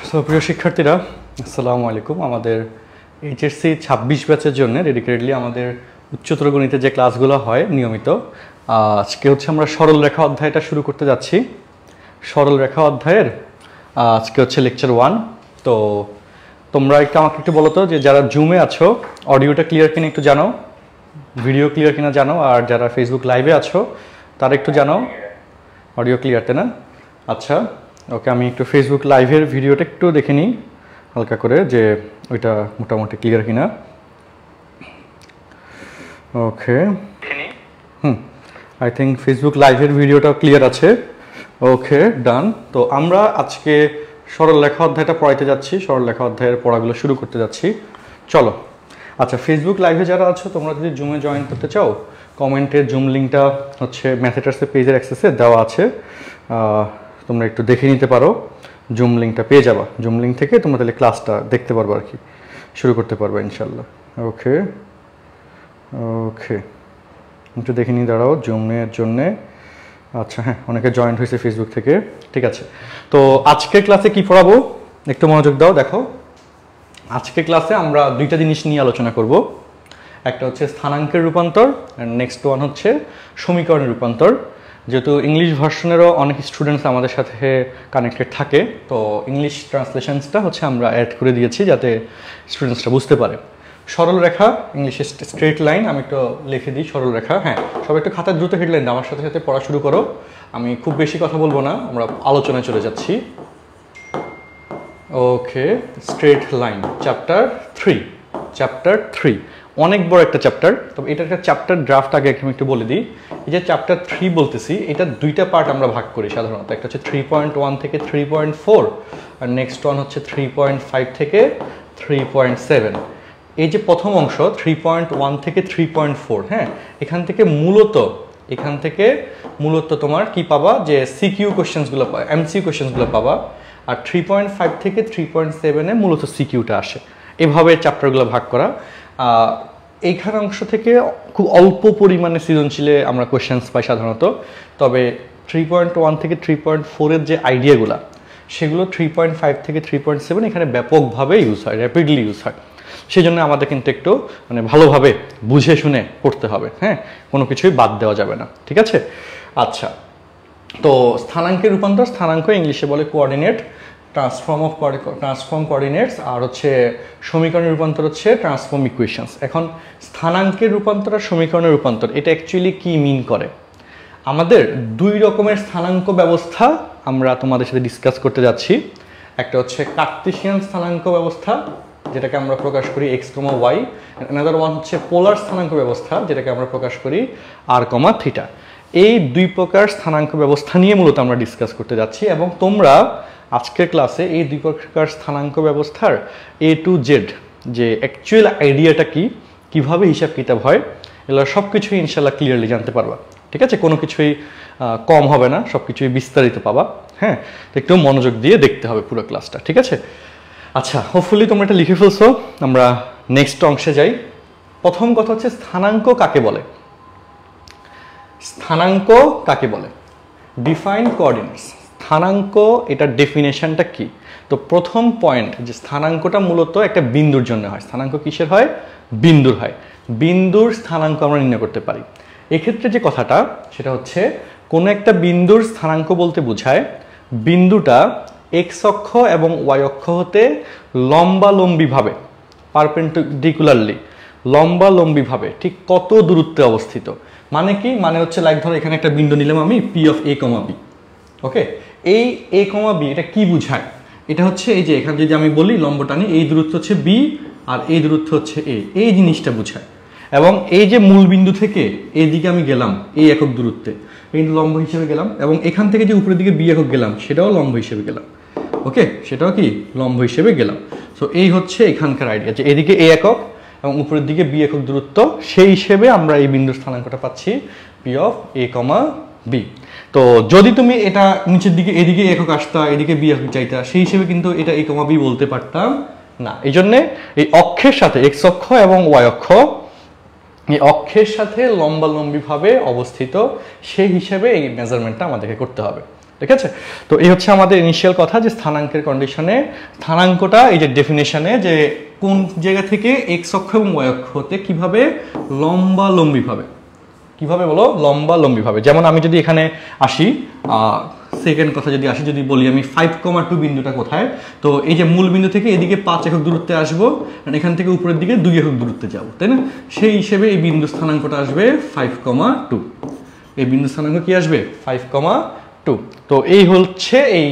So প্রিয় শিক্ষার্থীরা, আসসালামু আলাইকুম। আমাদের এইচএসসি 26 ব্যাচের জন্য ডেডিকেটেডলি আমাদের উচ্চতর গণিতের যে ক্লাসগুলো হয় নিয়মিত, আজকে হচ্ছে আমরা সরল রেখা অধ্যায়টা শুরু করতে যাচ্ছি। সরল রেখা অধ্যায়ের আজকে হচ্ছে লেকচার 1। তো তোমরা আমাকে একটু বলো তো যে যারা জুমে আছো অডিওটা ক্লিয়ার কিনা একটু জানাও, ভিডিও ক্লিয়ার কিনা জানাও, আর যারা ফেসবুক লাইভে আছো তারা একটু জানাও অডিও ক্লিয়ার না। আচ্ছা, ওকে, আমি একটু ফেসবুক লাইভের ভিডিওটা একটু দেখে নিই হালকা করে যে ওইটা মোটামুটি ক্লিয়ার কিনা। ওকে, আই থিঙ্ক ফেসবুক লাইভের ভিডিওটা ক্লিয়ার আছে। ওকে, ডান। তো আমরা আজকে সরল রেখা অধ্যায়টা পড়াইতে যাচ্ছি, সরল রেখা অধ্যায়ের পড়াগুলো শুরু করতে যাচ্ছি। চলো। আচ্ছা, ফেসবুক লাইভে যারা আছো তোমরা যদি জুমে জয়েন করতে চাও, কমেন্টের জুম লিঙ্কটা হচ্ছে ম্যাথেটার্সের পেজের অ্যাক্সেসে দেওয়া আছে, তোমরা একটু দেখে নিতে পারো, জুম লিঙ্কটা পেয়ে যাবা। জুম লিঙ্ক থেকে তোমরা তাহলে ক্লাসটা দেখতে পারবো আর কি, শুরু করতে পারবে ইনশাল্লাহ। ওকে ওকে, একটু দেখে নিয়ে দাঁড়াও জুমের জন্যে। আচ্ছা, হ্যাঁ, অনেকে জয়েন্ট হয়েছে ফেসবুক থেকে, ঠিক আছে। তো আজকের ক্লাসে কি পড়াবো একটু মনোযোগ দাও। দেখো, আজকের ক্লাসে আমরা দুইটা জিনিস নিয়ে আলোচনা করব। একটা হচ্ছে স্থানাঙ্কের রূপান্তর, আর নেক্সট ওয়ান হচ্ছে সমীকরণের রূপান্তর। যেহেতু ইংলিশ ভার্সনেরও অনেক স্টুডেন্টস আমাদের সাথে কানেক্টেড থাকে, তো ইংলিশ ট্রান্সলেশনসটা হচ্ছে আমরা অ্যাড করে দিয়েছি যাতে স্টুডেন্টসরা বুঝতে পারে। সরল রেখা, ইংলিশে স্ট্রেট লাইন, আমি একটু লিখে দিই সরল রেখা। হ্যাঁ, সবাই একটু খাতা দ্রুত হেডলাইন আমার সাথে সাথে পড়া শুরু করো। আমি খুব বেশি কথা বলবো না, আমরা আলোচনায় চলে যাচ্ছি। ওকে, স্ট্রেট লাইন, চ্যাপ্টার 3। চ্যাপ্টার 3 অনেক বড় একটা চ্যাপ্টার, তবে এটা একটা চ্যাপ্টার ড্রাফট আগে আমি একটু বলে দিই। এই যে চ্যাপ্টার 3 বলতেছি, এটা দুইটা পার্ট আমরা ভাগ করি সাধারণত। একটা হচ্ছে 3.1 থেকে 3.4, আর নেক্সট ওয়ান হচ্ছে 3.5 থেকে 3.7। এই যে প্রথম অংশ 3.1 থেকে 3.4, হ্যাঁ, এখান থেকে মূলত তোমার কি পাবা, যে সিকিউ কোশ্চেন্সগুলো পাবা, এমসিকিউ কোশ্চেন্সগুলো পাবা। আর 3.5 থেকে 3.7-এ মূলত সিকিউটা আসে। এভাবে চ্যাপ্টারগুলো ভাগ করা। এইখানে অংশ থেকে খুব অল্প পরিমাণে সৃজনশীলে আমরা কোশ্চেন্স পাই সাধারণত, তবে 3.1 থেকে 3.4-এর যে আইডিয়াগুলো সেগুলো 3.5 থেকে 3.7 এখানে ব্যাপকভাবে ইউজ হয়, র্যাপিডলি ইউজ হয়। সেই জন্য আমাদের কিন্তু একটু মানে ভালোভাবে বুঝে শুনে পড়তে হবে, হ্যাঁ, কোনো কিছুই বাদ দেওয়া যাবে না, ঠিক আছে। আচ্ছা, তো স্থানাঙ্কের রূপান্তর, স্থানাঙ্ক ইংলিশে বলে কোঅর্ডিনেট, ট্রান্সফর্ম কোঅর্ডিনেটস, আর হচ্ছে সমীকরণের রূপান্তর হচ্ছে ট্রান্সফর্ম ইকুয়েশনস। এখন স্থানাঙ্কের রূপান্তর আর সমীকরণের রূপান্তর এটা অ্যাকচুয়ালি কি মিন করে? আমাদের দুই রকমের স্থানাঙ্ক ব্যবস্থা আমরা তোমাদের সাথে ডিসকাস করতে যাচ্ছি। একটা হচ্ছে কার্টেসিয়ান স্থানাঙ্ক ব্যবস্থা, যেটাকে আমরা প্রকাশ করি x, y। অ্যানাদার ওয়ান হচ্ছে পোলার স্থানাঙ্ক ব্যবস্থা, যেটাকে আমরা প্রকাশ করি r, θ। এই দুই প্রকার স্থানাঙ্ক ব্যবস্থা নিয়ে মূলত আমরা ডিসকাস করতে যাচ্ছি, এবং তোমরা আজকের ক্লাসে এই দুই প্রকার স্থানাঙ্ক ব্যবস্থার A to Z যে অ্যাকচুয়াল আইডিয়াটা কি, কিভাবে হিসাব কিতাব হয়, এগুলো সব কিছুই ইনশাল্লাহ ক্লিয়ারলি জানতে পারবা, ঠিক আছে। কোনো কিছুই কম হবে না, সব কিছুই বিস্তারিত পাবা, হ্যাঁ। তো একটু মনোযোগ দিয়ে দেখতে হবে পুরো ক্লাসটা, ঠিক আছে। আচ্ছা, হোপফুলি তোমরা এটা লিখে ফেলছো। আমরা নেক্সট অংশে যাই। প্রথম কথা হচ্ছে স্থানাঙ্ক কাকে বলে। স্থানাঙ্ক কাকে বলে, ডিফাইন কোঅর্ডিনেটস। স্থানাঙ্ক এটার ডেফিনেশনটা কি? তো প্রথম পয়েন্ট, যে স্থানাঙ্কটা মূলত একটা বিন্দুর জন্য হয়। স্থানাঙ্ক কিসের হয়? বিন্দুর হয়। বিন্দুর স্থানাঙ্ক আমরা নির্ণয় করতে পারি। এক্ষেত্রে যে কথাটা সেটা হচ্ছে, কোনো একটা বিন্দুর স্থানাঙ্ক বলতে বোঝায় বিন্দুটা এক্স অক্ষ এবং ওয়াই অক্ষ হতে লম্বালম্বিভাবে, পারপেন্ডিকুলারলি লম্বালম্বিভাবে ঠিক কত দূরত্বে অবস্থিত। মানে কি? মানে হচ্ছে লাইক ধরো এখানে একটা বিন্দু নিলাম আমি, P of A comma B. Okay, এই এ কমা বি এটা কি বুঝায়? এটা হচ্ছে এই যে এখানে যদি আমি বলি লম্ব টানি, এই দূরত্ব হচ্ছে বি আর এই দূরত্ব হচ্ছে এ, এই জিনিসটা বুঝায়। এবং এই যে মূল বিন্দু থেকে এইদিকে আমি গেলাম এই একক দূরত্বে, এই লম্ব হিসেবে গেলাম, এবং এখান থেকে যে উপরের দিকে বি একক গেলাম সেটাও লম্ব হিসেবে গেলাম। ওকে, সেটাও কি লম্ব হিসেবে গেলাম। সো এই হচ্ছে এখানকার আইডিয়া, যে এদিকে এ একক এবং উপরের দিকে বি একক দূরত্ব, সেই হিসেবে আমরা এই বিন্দুর স্থানাঙ্কটা পাচ্ছি P of A comma B. তো যদি তুমি এটা নিচের দিকে এদিকে একক আসতা, এদিকে বি একক চাইতা, সেই হিসেবে কিন্তু এটা এ কমা বি বলতে পারতাম না। এই জন্যে এই অক্ষের সাথে এক্স অক্ষ এবং ওয়াই অক্ষ, এই অক্ষের সাথে লম্বালম্বিভাবে অবস্থিত, সেই হিসেবে এই মেজারমেন্টটা আমাদেরকে করতে হবে। ঠিক আছে। তো এই হচ্ছে আমাদের ইনিশিয়াল কথা যে স্থানাঙ্কের কন্ডিশনে স্থানাঙ্কটা এই যে ডেফিনেশনে যে কোন জায়গা থেকে এক্স অক্ষ এবং ওয়াই অক্ষ হতে কিভাবে কিভাবে বলো লম্বালম্বিভাবে। যেমন আমি যদি এখানে আসি সেকেন্ড কথা যদি আসি, যদি বলি আমি 5,2 বিন্দুটা কোথায়, তো এই যে মূল বিন্দু থেকে এদিকে 5 একক দূরত্বে আসবো, এখান থেকে উপরের দিকে 2 একক দূরত্বে যাবো, তাই না? সেই হিসেবে এই বিন্দু স্থানাঙ্কটা আসবে 5,2। এই বিন্দু স্থানাঙ্ক কি আসবে 5,2। তো এই হচ্ছে এই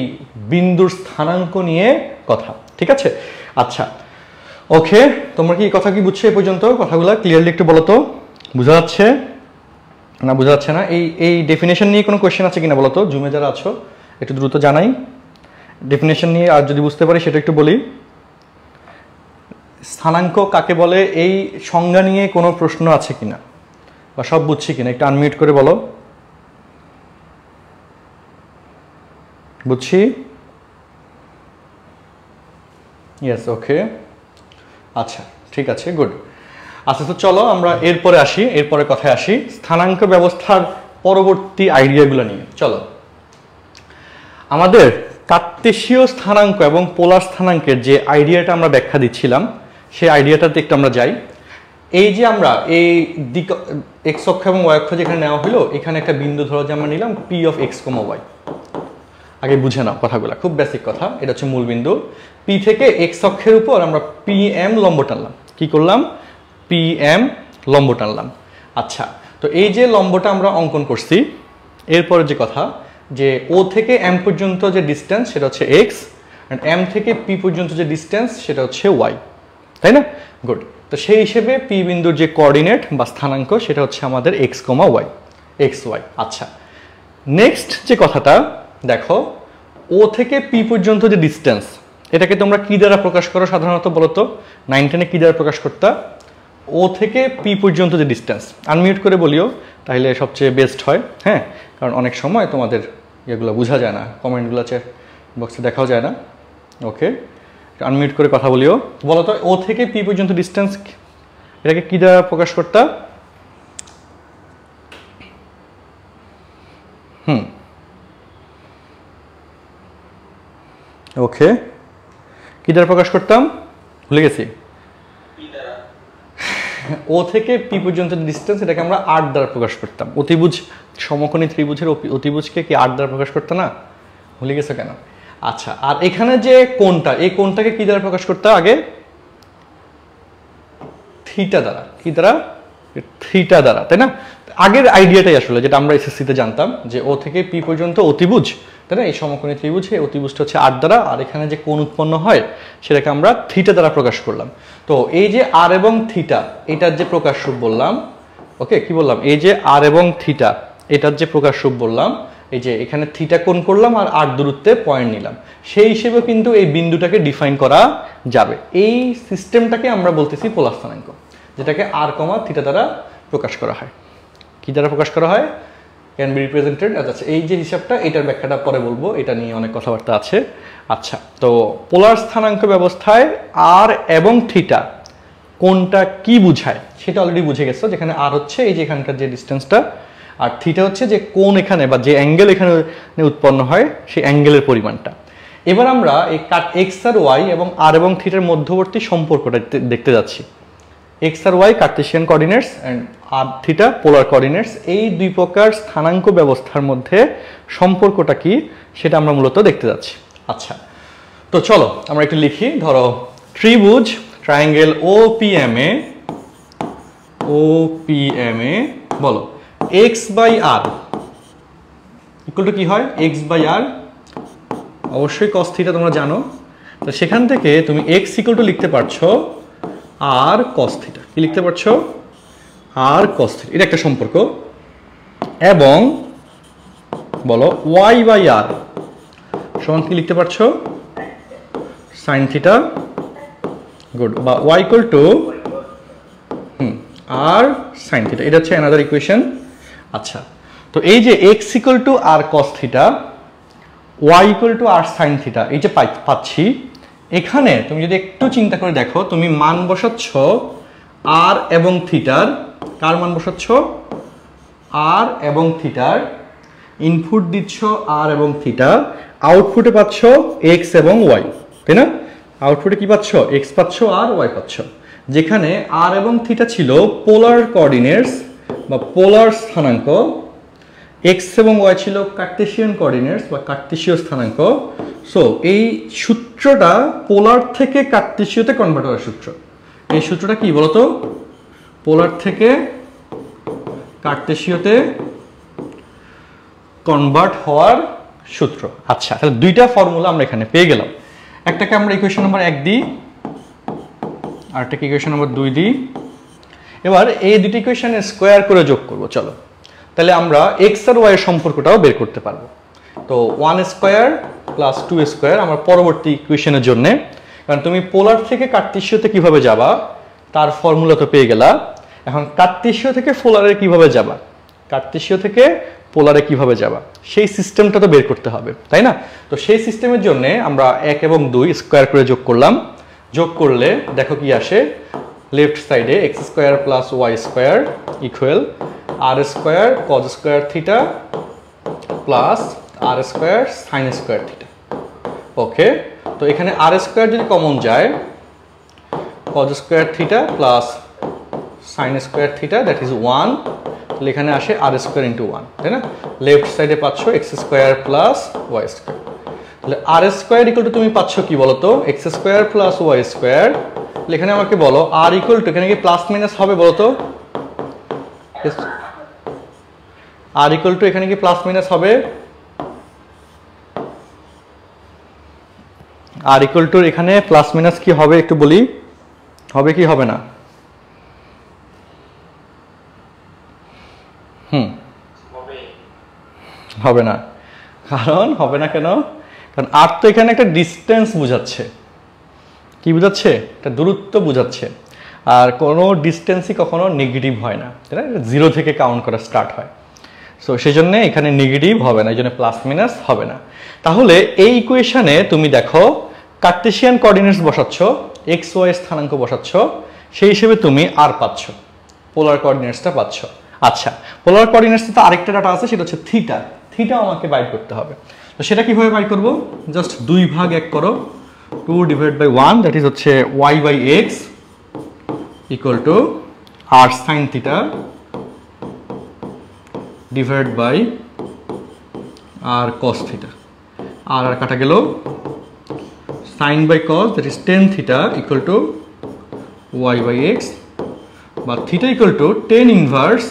বিন্দুর স্থানাঙ্ক নিয়ে কথা, ঠিক আছে। আচ্ছা ওকে, তোমরা কি কথা কি বুঝছো এই পর্যন্ত? কথাগুলো ক্লিয়ারলি একটু বলো তো, বোঝা যাচ্ছে না বোঝা যাচ্ছে না? এই ডেফিনেশন নিয়ে কোনো কোয়েশ্চেন আছে কিনা বলো তো, জুমে যারা আছো একটু দ্রুত জানাই ডেফিনেশন নিয়ে, আর যদি বুঝতে পারি সেটা একটু বলি। স্থানাঙ্ক কাকে বলে এই সংজ্ঞা নিয়ে কোনো প্রশ্ন আছে কিনা বা সব বুঝছি কিনা একটু আনমিউট করে বলো। বুঝছি, ইয়েস, ওকে, আচ্ছা ঠিক আছে, গুড। আচ্ছা তো চলো আমরা এরপরে কথায় আসি স্থানাঙ্ক ব্যবস্থার পরবর্তী আইডিয়াগুলো নিয়ে। চলো, আমাদের কার্তেশীয় স্থানাঙ্ক এবং পোলার স্থানাঙ্কের যে আইডিয়াটা আমরা ব্যাখ্যা দিচ্ছিলাম সেই আইডিয়াটাতে একটু আমরা যাই। এই যে আমরা এই দিক এক্স অক্ষ এবং ওয়াই অক্ষ যেখানে নেওয়া হলো, এখানে একটা বিন্দু ধরো যে আমরা নিলাম P of X comma Y. আগে বুঝে নাও কথাগুলো, খুব বেসিক কথা। এটা হচ্ছে মূল বিন্দু। পি থেকে এক্স অক্ষের উপর আমরা পি এম লম্ব টানলাম। কি করলাম? পি এম লম্ব টানলাম। আচ্ছা, তো এই যে লম্বটা আমরা অঙ্কন করছি, এরপরে যে কথা যে ও থেকে এম পর্যন্ত যে ডিস্টেন্স সেটা হচ্ছে এক্স, অ্যান্ড এম থেকে পি পর্যন্ত যে ডিস্টেন্স সেটা হচ্ছে ওয়াই, তাই না? গুড। তো সেই হিসেবে পি বিন্দুর যে কোঅর্ডিনেট বা স্থানাঙ্ক সেটা হচ্ছে আমাদের x comma Y, x Y. আচ্ছা, নেক্সট যে কথাটা দেখো, ও থেকে পি পর্যন্ত যে ডিস্টেন্স, এটাকে তোমরা কি দ্বারা প্রকাশ করো সাধারণত বলো তো? 9-10 কি দ্বারা প্রকাশ করতা? ও থেকে পি পর্যন্ত যে ডিস্টেন্স, আনমিউট করে বলিও তাহলে সবচেয়ে বেস্ট হয়। হ্যাঁ, কারণ অনেক সময় তোমাদের এগুলো বোঝা যায় না, কমেন্টগুলো বক্সে দেখাও যায় না। ওকে, আনমিউট করে কথা বলিও। বলো তো ও থেকে পি পর্যন্ত ডিস্টেন্স এটাকে কি দ্বারা প্রকাশ করতা? ওকে, কি দ্বারা প্রকাশ করতাম ভুলে গেছি। ও থেকে পি পর্যন্ত ডিস্টেন্স এটাকে আমরা 8 দ্বারা প্রকাশ করতাম। অতিভুজ সমকোণী ত্রিভুজের অতিভুজকে কি 8 দ্বারা প্রকাশ করতে না? ভুলে গেছো কেন? আচ্ছা, আর এখানে যে কোণটা, এই কোণটাকে কি দ্বারা প্রকাশ করতে? আগে থিটা দ্বারা। কি দ্বারা? থিটা দ্বারা, তাই না? আগের আইডিয়াটাই আসলে যেটা আমরা এসএসসিতে জানতাম যে ও থেকে পি পর্যন্ত অতিভুজ, তাই না? এই সমকোণী ত্রিভুজ, এই অতিভুজটা হচ্ছে 8 দ্বারা, আর এখানে যে কোণ উৎপন্ন হয় সেটাকে আমরা থিটা দ্বারা প্রকাশ করলাম। তো এই যে আর এবং থিটা এটার যে প্রকাশ রূপ বললাম, ওকে, কি বললাম? এই যে আর এবং থিটা এটার যে প্রকাশ রূপ বললাম, এই যে এখানে থিটা কোণ করলাম আর 8 দূরত্বে পয়েন্ট নিলাম, সেই হিসেবে কিন্তু এই বিন্দুটাকে ডিফাইন করা যাবে। এই সিস্টেমটাকে আমরা বলতেছি পোলার স্থানাঙ্ক, যেটাকে আর কমা থিটা দ্বারা প্রকাশ করা হয়। কি দ্বারা প্রকাশ করা হয়? Can be represented. আচ্ছা, এই যে হিসাবটা, এটার ব্যাখ্যাটা পরে বলবো, এটা নিয়ে অনেক কথাবার্তা আছে। আচ্ছা, তো পোলার স্থানাঙ্ক ব্যবস্থায় আর এবং থিটা কোনটা কি বুঝায় সেটা অলরেডি বুঝে গেছো। যেখানে আর হচ্ছে এই যে এখানকার যে ডিস্টেন্সটা, আর থিটা হচ্ছে যে কোণ এখানে বা যে অ্যাঙ্গেল এখানে উৎপন্ন হয় সেই অ্যাঙ্গেলের পরিমাণটা। এবার আমরা এই এক্স আর ওয়াই এবং আর এবং থিটার মধ্যবর্তী সম্পর্কটা দেখতে যাচ্ছি। এক্স আর Y Cartesian coordinates and R theta polar coordinates, এই দুই প্রকার স্থানাঙ্ক ব্যবস্থার মধ্যে সম্পর্কটা কি সেটা আমরা মূলত দেখতে যাচ্ছি। আচ্ছা, তো চলো আমরা একটু লিখি। ধরো ত্রিভুজ ট্রায়াঙ্গেল ওপিএমএ বলো X by R equal to কি হয়? এক্স বাই আর, অবশ্যই কস থিটা তোমরা জানো। তো সেখান থেকে তুমি এক্স ইকুয়াল টু লিখতে পারছো আর কস থিটা। কি লিখতে পারছো? আর কস থিটা, এটা একটা সম্পর্ক। এবং বলো ওয়াই বাই আর সমান কি লিখতে পারছো? Sine theta. গুড। বা Y equal to R sine theta, এটা হচ্ছে অ্যানাদার ইকুয়েশন। আচ্ছা, তো এই যে X equal to R cos theta, Y equal to R sine theta, এই যে পাচ্ছি, এখানে তুমি যদি একটু চিন্তা করে দেখো, তুমি মান বসাচ্ছ আর এবং থিটার, কার মান বসাচ্ছ? আর এবং থিটার, ইনপুট দিচ্ছ আর এবং থিটা, আউটপুটে পাচ্ছ এক্স এবং ওয়াই, তাই না? আউটপুটে কি পাচ্ছ? এক্স পাচ্ছ আর ওয়াই পাচ্ছ। যেখানে আর এবং থিটা ছিল পোলার কোঅর্ডিনেটস বা পোলার স্থানাঙ্ক, এক্স এবং ওয়াই ছিল কার্টেসিয়ান কোঅর্ডিনেটস বা কার্টেসীয় স্থানাঙ্ক। সো এই সূত্রটা পোলার থেকে কার্টেসীয়তে কনভার্ট হওয়ার সূত্র। এই সূত্রটা কি বলতো? পোলার থেকে কার্টেসীয়তে কনভার্ট হওয়ার সূত্র। আচ্ছা, তাহলে দুইটা ফর্মুলা আমরা এখানে পেয়ে গেলাম। একটাকে আমরা ইকুয়েশন নম্বর 1 দিই, আরেকটাকে ইকুয়েশন নম্বর 2 দিই। এবার এই দুটি ইকুয়েশনের স্কোয়ার করে যোগ করব। চলো, তাহলে আমরা এক্স আর ওয়াই এর সম্পর্কটাও বের করতে পারবো। তো 1 স্কোয়ার প্লাস 2 স্কোয়ার আমার পরবর্তী ইকুয়েশনের জন্য, কারণ তুমি পোলার থেকে কার্টেসীয়তে কিভাবে যাবা তার ফর্মুলা তো পেয়ে গেলা। এখন কার্টেসীয় থেকে পোলারে কিভাবে যাবা, কার্টেসীয় থেকে পোলারে কিভাবে যাবা সেই সিস্টেমটা তো বের করতে হবে, তাই না? তো সেই সিস্টেমের জন্য আমরা 1 এবং 2 স্কোয়ার করে যোগ করলাম। যোগ করলে দেখো কি আসে, লেফট সাইডে x square plus Y square equal r square cos square theta plus r square sine square theta. Okay, তো এখানে আর স্কোয়ার যদি কমন যায়, cos square theta plus sine square theta that is 1, তাহলে এখানে আসে আর square into 1, তাই না? Left সাইডে পাচ্ছ X square plus Y square. তাহলে আর স্কোয়ার ইকুয়াল টু তুমি পাচ্ছ কি বলতো? X square plus Y square. তাহলে এখানে আমাকে বলো আর ইকুয়াল টু, এখানে কি প্লাস মাইনাস হবে বলতো? আর ইকুয়াল টু এখানে কি প্লাস মাইনাস হবে? আর ইকুয়াল টু এখানে প্লাস মাইনাস কি হবে একটু বলি, হবে কি হবে না? হবে না। কারণ হবে না কেন? কারণ আর তো এখানে একটা ডিস্টেন্স বোঝাচ্ছে। কি বোঝাচ্ছে? একটা দূরত্ব বোঝাচ্ছে। আর কোনো ডিস্টেন্সই কখনো নেগেটিভ হয় না, তাই না? জিরো থেকে কাউন্ট করা স্টার্ট হয়। সো সেই জন্য এখানে নেগেটিভ হবে না, এই জন্য প্লাস মাইনাস হবে না। তাহলে এই ইকুয়েশনে তুমি দেখো কার্টেসিয়ান কোঅর্ডিনেটস বসাচ্ছ, এক্স ওয়াই স্থানাঙ্ক বসাচ্ছ, সেই হিসেবে তুমি আর পাচ্ছ, পোলার কোঅর্ডিনেটসটা পাচ্ছ। আচ্ছা, পোলার কোঅর্ডিনেটসে তো আরেকটা ডাটা আছে, সেটা হচ্ছে থিটা। থিটাও আমাকে বাইর করতে হবে। তো সেটা কিভাবে বাইর করব? জাস্ট 2 ভাগ 1 করো, 2 ডিভাইড বাই 1 দ্যাট ইজ হচ্ছে y by x equal to R sine theta divide by r cos theta. R কাটা গেল, sine by cos that is tan theta equal to y by x বা theta equal to tan inverse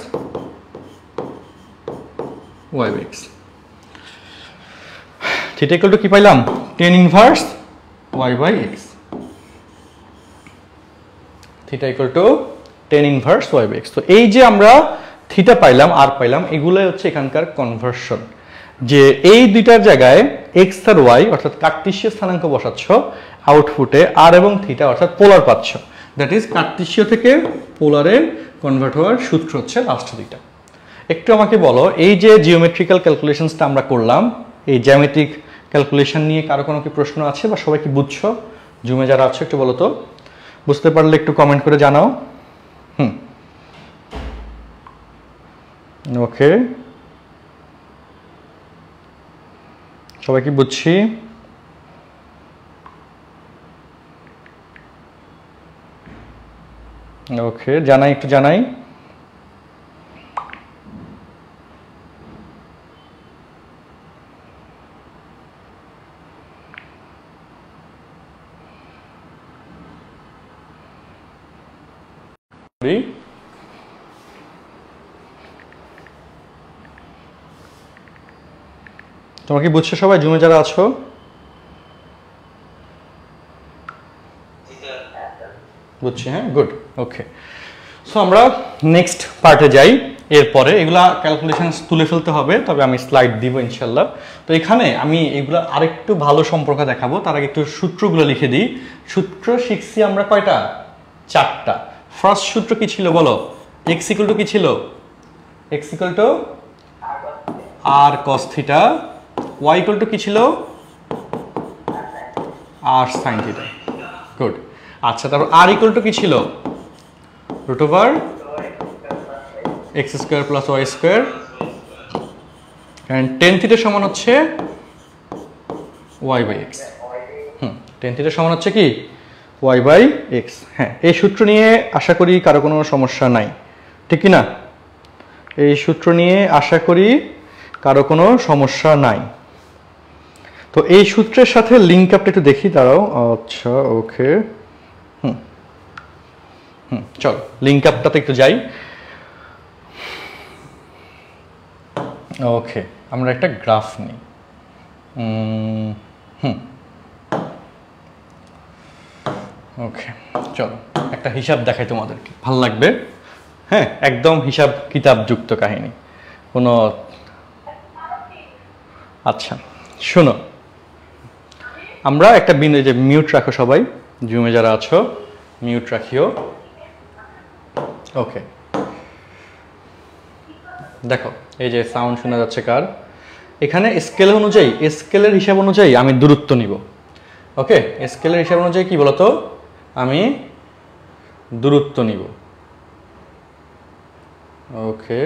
Y by x. Theta equal to কি পাইলাম? Tan inverse Y by x. Theta equal to tan inverse Y by x. তো এই যে আমরা theta পাইলাম আর পাইলাম, এগুলোই হচ্ছে এখানকার কনভার্সন। যে এই দুইটার জায়গায় এক্স আর ওয়াই অর্থাৎ কার্টেসীয় স্থানাঙ্ক বসাচ্ছ, আউটপুটে আর এবং থিটা অর্থাৎ পোলার পাচ্ছ। দ্যাট ইজ কার্টেসীয় থেকে পোলারে কনভার্ট হওয়ার সূত্র হচ্ছে লাস্ট দুইটা। একটু আমাকে বলো, এই যে জিওমেট্রিক্যাল ক্যালকুলেশনসটা আমরা করলাম, এই জ্যামিতিক ক্যালকুলেশন নিয়ে কারো কোনো কি প্রশ্ন আছে বা সবাই কি বুঝছো? জুমে যারা আছো একটু বলো তো, বুঝতে পারলে একটু কমেন্ট করে জানাও। ওকে, সবাই কি বুঝছি? ওকে, জানাই, একটু জানাই। তোমরা কি বুঝছো সবাই জুমে যারা আছো? বুঝছি, হ্যাঁ, গুড, ওকে। সো আমরা নেক্সট পার্টে যাই। এরপরে এগুলা ক্যালকুলেশন তুলে ফেলতে হবে, তবে আমি স্লাইড দিব ইনশাল্লাহ। তো এখানে আমি এগুলো আরেকটু ভালো সম্পর্ক দেখাবো, তার আগে একটু সূত্রগুলো লিখে দিই। সূত্র শিখছি আমরা কয়টা? 4টা। ফার্স্ট সূত্র কি ছিল বলো? এক্স ইকুয়াল টু কি ছিল? X equal to R cos theta. Y equal to কি ছিল? R sine theta. গুড। আচ্ছা, তারপর আর ইকুয়াল টু কি ছিল? Root over X square plus Y square. and tan theta সমান হচ্ছে y by x। tan theta সমান হচ্ছে কি y বাই x। হ্যাঁ, এই সূত্র নিয়ে আশা করি কারো কোনো সমস্যা নাই, ঠিক কি না? এই সূত্র নিয়ে আশা করি কারো কোনো সমস্যা নাই। তো এই সূত্রের সাথে লিঙ্ক আপটা একটু দেখি, দাঁড়াও। আচ্ছা, ওকে, চল লিঙ্ক আপটাতে একটু যাই। ওকে, আমরা একটা গ্রাফ নিই। ওকে, চলো একটা হিসাব দেখাই তোমাদেরকে, ভালো লাগবে। হ্যাঁ, একদম হিসাব কিতাব যুক্ত কাহিনী, কোনো। আচ্ছা শোনো, আমরা একটা বিন্দু, যে মিউট রাখো সবাই, জুমে যারা আছো মিউট রাখিও। ওকে, দেখো এই যে সাউন্ড শোনা যাচ্ছে কার? এখানে স্কেল অনুযায়ী, স্কেলের হিসাব অনুযায়ী আমি দূরত্ব নিব। ওকে, স্কেলের হিসাব অনুযায়ী কি বলতো, আমি দূরত্ব নিব। ওকে,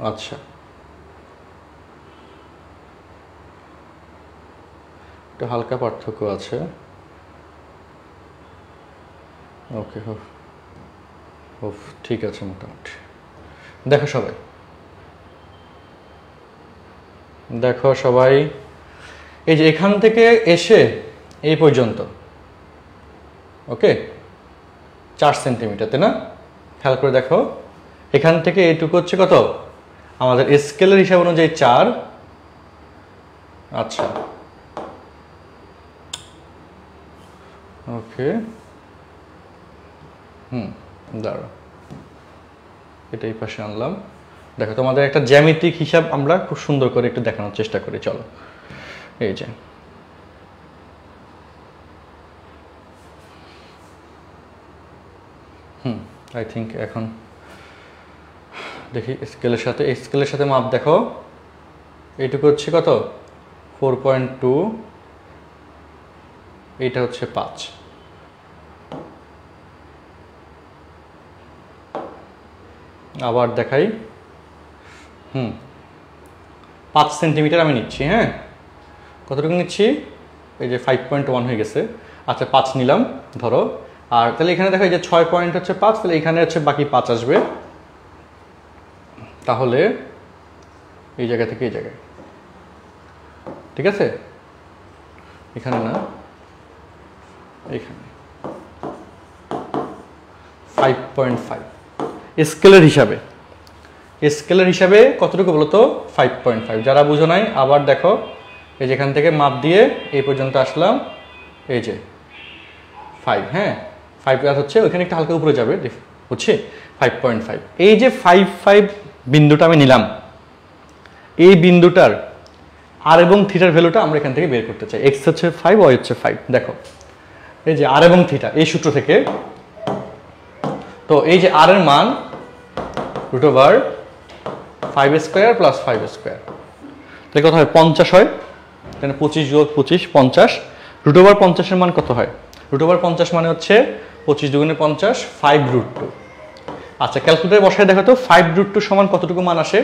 আচ্ছা, একটু হালকা পার্থক্য আছে। ওকে, ঠিক আছে মোটামুটি। দেখো সবাই, দেখো সবাই, এই যে এখান থেকে এসে এই পর্যন্ত, ওকে, 4 সেন্টিমিটার, তাই না? খেয়াল করে দেখো, এখান থেকে এইটুকু হচ্ছে কত? আমাদের স্কেলের হিসাব অনুযায়ী 4। আচ্ছা, ওকে, দাঁড়াও, এটা এই পাশে আনলাম। দেখো তোমাদের একটা জ্যামিতিক হিসাব আমরা খুব সুন্দর করে একটু দেখানোর চেষ্টা করি। চলো, এই যে আই থিঙ্ক এখন দেখি স্কেলের সাথে, স্কেলের সাথে মাপ দেখো, এইটুকু হচ্ছে কত? 4.2, এইটা হচ্ছে 5। আবার দেখাই, 5 সেন্টিমিটার আমি নিচ্ছি। হ্যাঁ, কতটুকু নিচ্ছি? এই যে 5.1 হয়ে গেছে। আচ্ছা, 5 নিলাম ধরো। আর তাহলে এখানে দেখো, এই যে 6 পয়েন্ট হচ্ছে 5, তাহলে এখানে হচ্ছে বাকি 5 আসবে। তাহলে এই জায়গা থেকে এই জায়গায়, ঠিক আছে? এখানে না, এখানে 5.5 স্কেলের হিসাবে। স্কেলের হিসাবে কতটুকু বলো তো? 5.5। যারা বুঝো নাই আবার দেখো, এই যেখান থেকে মাপ দিয়ে এই পর্যন্ত আসলাম, এই যে 5। হ্যাঁ, 5 হচ্ছে ওইখানে একটু হালকা উপরে যাবে, বুঝছি? 5.5। এই যে 5 বিন্দুটা আমি নিলাম, এই বিন্দুটার আর এবং থিটার ভ্যালুটা আমরা এখান থেকে বের করতে চাই। এক্স হচ্ছে 5, ওয়াই হচ্ছে 5। দেখো এই যে আর এবং থিটা, এই সূত্র থেকে, তো এই যে আর এর মান √5² প্লাস 5², তাহলে কত হয়? 50 হয়। এখানে 25 যোগ 25, 50। √50 এর মান কত হয়? √50 মানে হচ্ছে 25 দুগুণে 50, 5√2। আচ্ছা, ক্যালকুলেটরে বসায় দেখো তো 5√2 সমান কতটুকু মান আসে?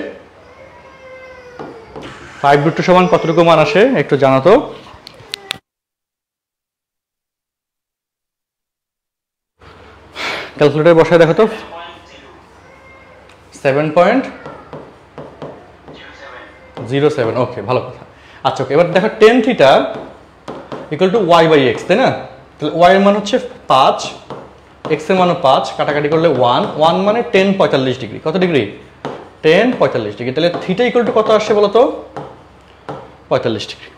5√2 সমান কতটুকু মান আসে একটু জানো তো। ক্যালকুলেটরে বসায় দেখো তো। 7.07। ওকে, ভালো কথা। আচ্ছা, ওকে, এবার দেখো tan theta equal to y by x, তাই না? তাহলে y এর মান হচ্ছে 5, x এর মানও 5, কাটাকাটি করলে 1 মানে tan 45 ডিগ্রি। কত ডিগ্রি? tan 45 degree. তাহলে থিটা ইকুয়াল টু কত আসছে বলো তো? 45 ডিগ্রি।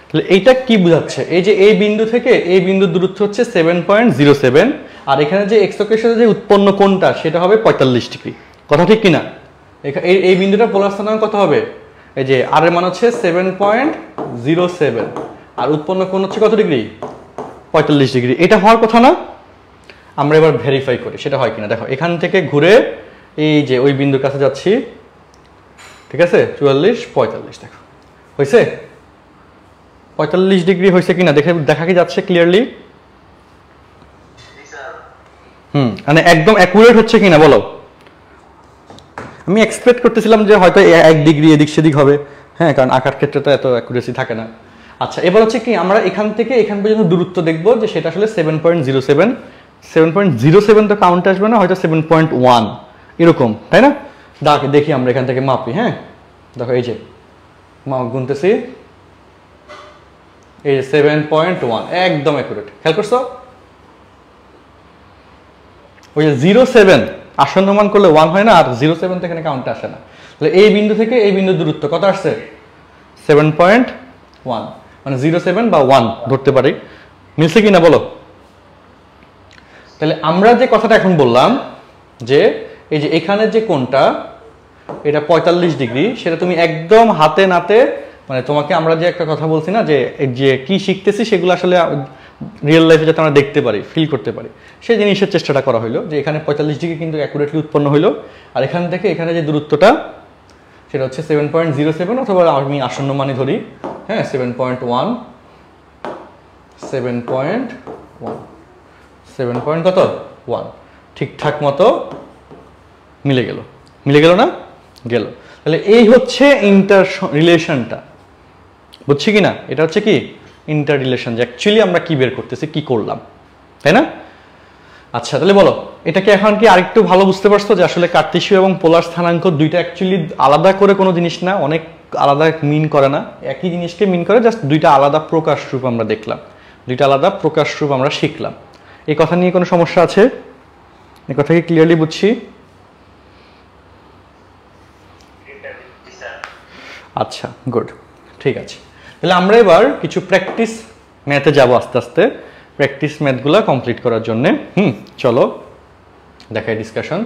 তাহলে এইটা কি বোঝাচ্ছে? এই যে এই বিন্দু থেকে এই বিন্দুর দূরত্ব হচ্ছে 7.07, আর এখানে যে x অক্ষের সাথে যে উৎপন্ন কোণটা সেটা হবে 45 ডিগ্রি। কথা ঠিক কিনা? এই বিন্দুটা পোলার স্থানাঙ্ক কত হবে? এই যে আর এর মান হচ্ছে 7.07, আর উৎপন্ন কোণ হচ্ছে কত ডিগ্রি? 45 ডিগ্রি। এটা হওয়ার কথা না? আমরা এবার ভেরিফাই করি সেটা হয় কিনা। দেখো, এখান থেকে ঘুরে এই যে ওই বিন্দুর কাছে যাচ্ছি, ঠিক আছে? 44, 45, দেখো হয়েছে 45 ডিগ্রি হয়েছে কিনা দেখা কি যাচ্ছে ক্লিয়ারলি? মানে একদম অ্যাকুরেট হচ্ছে কিনা বলো? আমি এক্সপেক্ট করতেছিলাম যে হয়তো 1 ডিগ্রি এদিক সেদিক হবে, হ্যাঁ, কারণ আঁকার ক্ষেত্রে তো এত অ্যাকুরেসি থাকে না। আচ্ছা, এবার হচ্ছে কি আমরা এখান থেকে এখান পর্যন্ত দূরত্ব দেখব যে সেটা আসলে 7.07, 7.07 তো কাউন্ট আসবে না, হয়তো 7.1 এরকম, তাই না? দেখি আমরা এখান থেকে মাপি। হ্যাঁ, দেখো এই যে মাপ গুনতেছি, এই যে 7.1 একদম অ্যাকুরেট। খেয়াল করছো? ওই যে 07 আসন্ন মান করলে 1 হয় না, আর 07 তো এখানে কাউন্টে আসে না। তাহলে এই বিন্দু থেকে এই বিন্দু দূরত্ব কত আসছে? 7.1, মানে 07 বা 1 ধরতে পারি। মিলছে কিনা বলো? তাহলে আমরা যে কথাটা এখন বললাম যে এই যে এখানে যে কোণটা এটা 45 ডিগ্রি, সেটা তুমি একদম হাতে নাতে, মানে তোমাকে আমরা যে একটা কথা বলছি না যে কি শিখতেছি সেগুলো আসলে রিয়েল লাইফে যাতে আমরা দেখতে পারি, ফিল করতে পারি, সেই জিনিসের চেষ্টাটা করা হলো। যে এখানে 45 ডিগ্রি কিন্তু অ্যাকুরেটলি উৎপন্ন হলো, আর এখান থেকে এখানে যে দূরত্বটা সেটা হচ্ছে 7.07, অথবা আমি আসন্ন মানই ধরি, হ্যাঁ, 7.1, 7 কত 1, ঠিকঠাক মতো মিলে গেল। মিলে গেল না? গেল। তাহলে এই হচ্ছে ইন্টার রিলেশনটা, বুঝছি কি না? এটা হচ্ছে কি ইন্টার রিলেশন, যে অ্যাকচুয়ালি আমরা কি বের করতেছি, কি করলাম, তাই না? আচ্ছা, তাহলে বলো এটাকে এখন কি আরেকটু ভালো বুঝতে পারছো যে আসলে কার্তেশীয় এবং পোলার স্থানাঙ্ক দুইটা অ্যাকচুয়ালি আলাদা করে কোনো জিনিস না, অনেক আলাদা মিন করে না, একই জিনিসকে মিন করে, জাস্ট দুইটা আলাদা প্রকাশ রূপ আমরা দেখলাম, দুইটা আলাদা প্রকাশ রূপ আমরা শিখলাম। এই কথা নিয়ে কোনো সমস্যা আছে? এই কথা কি ক্লিয়ারলি বুঝছি? আচ্ছা, গুড, ঠিক আছে। তাহলে আমরা এবার কিছু প্র্যাকটিস ম্যাথে যাব আস্তে আস্তে, প্র্যাকটিস ম্যাথগুলো কমপ্লিট করার জন্য। চলো দেখাই ডিসকাশন।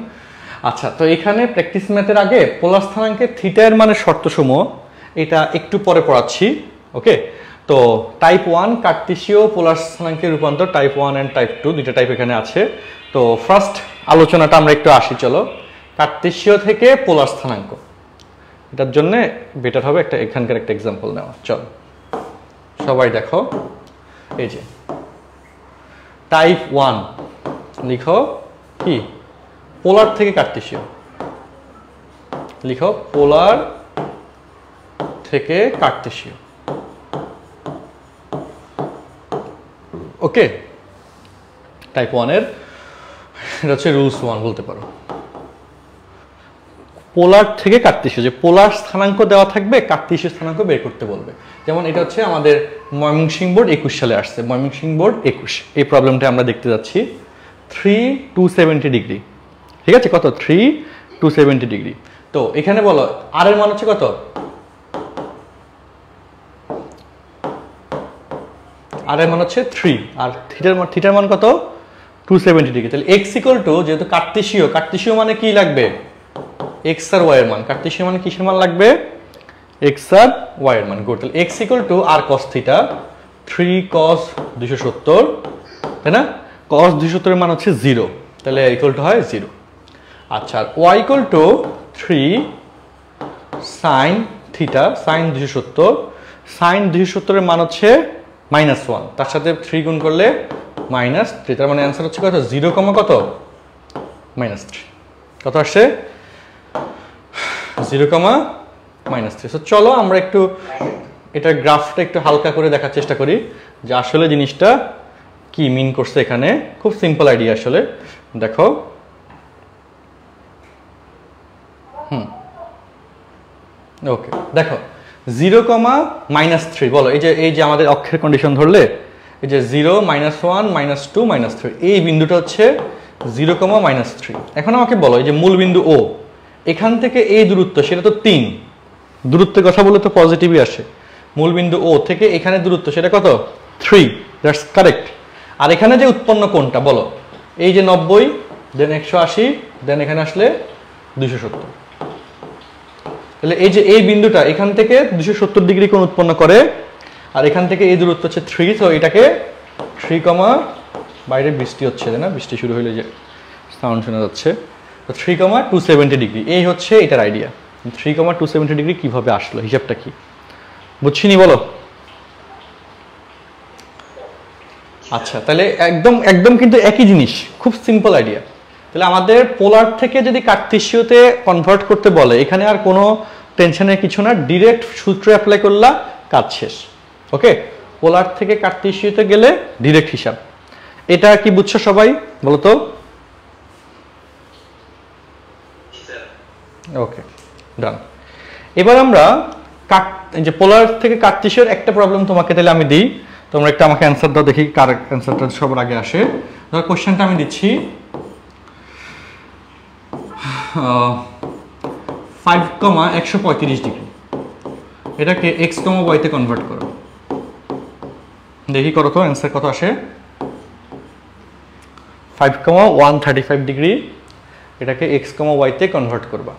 আচ্ছা, তো এখানে প্র্যাকটিস ম্যাথের আগে পোলার স্থানাঙ্কের থিটা এর মানের শর্তসমূহ এটা একটু পরে পড়াচ্ছি, ওকে? তো টাইপ 1 কার্তেশীয় পোলার স্থানাঙ্কের রূপান্তর, টাইপ 1 অ্যান্ড টাইপ 2 দুইটা টাইপ এখানে আছে। তো ফার্স্ট আলোচনাটা আমরা একটু আসি, চলো। কার্তেশীয় থেকে পোলার স্থানাঙ্ক, এটার জন্য বেটার হবে একটা এখানকার একটা এক্সাম্পল নেওয়া। চল সবাই দেখো, এই যে টাইপ 1 লিখো কি, পোলার থেকে কার্তেশীয়, লিখো পোলার থেকে কার্তেশীয়, ওকে? টাইপ 1 এর এটা হচ্ছে রুলস 1 বলতে পারো। পোলার থেকে কার্তেশীয়, যে পোলার স্থানাঙ্ক দেওয়া থাকবে, কার্তেশীয় স্থানাঙ্ক বের করতে বলবে। যেমন এটা হচ্ছে আমাদের ময়মনসিংহ বোর্ড 21 সালে আসছে, ময়মনসিংহ বোর্ড 21, এই প্রবলেমটা আমরা দেখতে যাচ্ছি। 3 ডিগ্রি, ঠিক আছে? কত? 3 ডিগ্রি। তো এখানে বলো আর এর মান হচ্ছে কত? আর এর মান হচ্ছে 3, আর থিটার মান কত? 270 ডিগ্রি। তাহলে x ইকুয়াল টু, যেহেতু কার্তেশীয় মানে কি লাগবে? x আর y এর মান। কার্তেশীয় মানে কিসের মান লাগবে? x আর y এর মান। গুড। তাহলে x equal to r cos theta, 3 cos 270, তাই না? cos 270 এর মান হচ্ছে 0, তাহলে ইকুয়াল টু হয় 0। আচ্ছা, y equal to 3 sin theta, sin 270, sin 270 এর মান হচ্ছে -1, তার সাথে 3 গুণ করলে -3, তার মানে অ্যান্সার হচ্ছে কত? 0, কত? -3। কত আসছে? 0, -3। সো চলো আমরা একটু এটা গ্রাফটা একটু হালকা করে দেখার চেষ্টা করি যে আসলে জিনিসটা কি মিন করছে এখানে। খুব সিম্পল আইডিয়া আসলে, দেখো। ওকে, দেখো 0, -3 বলো, এই যে আমাদের অক্ষের কন্ডিশন ধরলে, এই যে 0, -1, -2, -3, এই বিন্দুটা হচ্ছে 0, -3। এখন আমাকে বলো এই যে মূল বিন্দু O, এখান থেকে এই দূরত্ব, সেটা তো 3, দূরত্বের কথা বলে তো পজিটিভই আসে। মূল বিন্দু O থেকে এখানে দূরত্ব সেটা কত? 3, দ্যাটস কারেক্ট। আর এখানে যে উৎপন্ন কোণটা বলো, এই যে 90, দেন 180, দেন এখানে আসলে 270। তাহলে এই যে এই বিন্দুটা এখান থেকে 270 ডিগ্রি কোণ উৎপন্ন করে, আর এখান থেকে এই দূরত্ব হচ্ছে 3, তো এটাকে 3, বাইরে বৃষ্টি হচ্ছে, তাই না? বৃষ্টি শুরু হইলে যে সাউন্ড শোনা যাচ্ছে, তো 3, 270 ডিগ্রি, এই হচ্ছে এটার আইডিয়া। 3, 270 ডিগ্রি কিভাবে আসলো, হিসাবটা কি বুঝছিনি বলো? আচ্ছা, তাহলে একদম কিন্তু একই জিনিস, খুব সিম্পল আইডিয়া। তাহলে আমাদের পোলার থেকে যদি কার্তেশীয়তে কনভার্ট করতে বলে এখানে আর কোনো টেনশনের কিছু না, ডিরেক্ট সূত্র অ্যাপ্লাই করলা, কাজ শেষ। ওকে, পোলার থেকে কার্তেশীয়তে গেলে ডিরেক্ট হিসাব। এটা কি বুঝছো সবাই, বলো তো? ওকে, ডান। এবার আমরা যে পোলার থেকে কার্তেশীয়র একটা প্রবলেম তোমাকে তাহলে আমি দিই, তোমরা একটা আমাকে অ্যান্সার দাও, দেখি কার অ্যান্সারটা সবার আগে আসে। ধর কোশ্চেনটা আমি দিচ্ছি 5,135 ডিগ্রি, এটাকে x, y তে কনভার্ট করো। দেখি করো তো অ্যান্সার কত আসে। 5,135 ডিগ্রি, এটাকে x, y তে কনভার্ট করবা।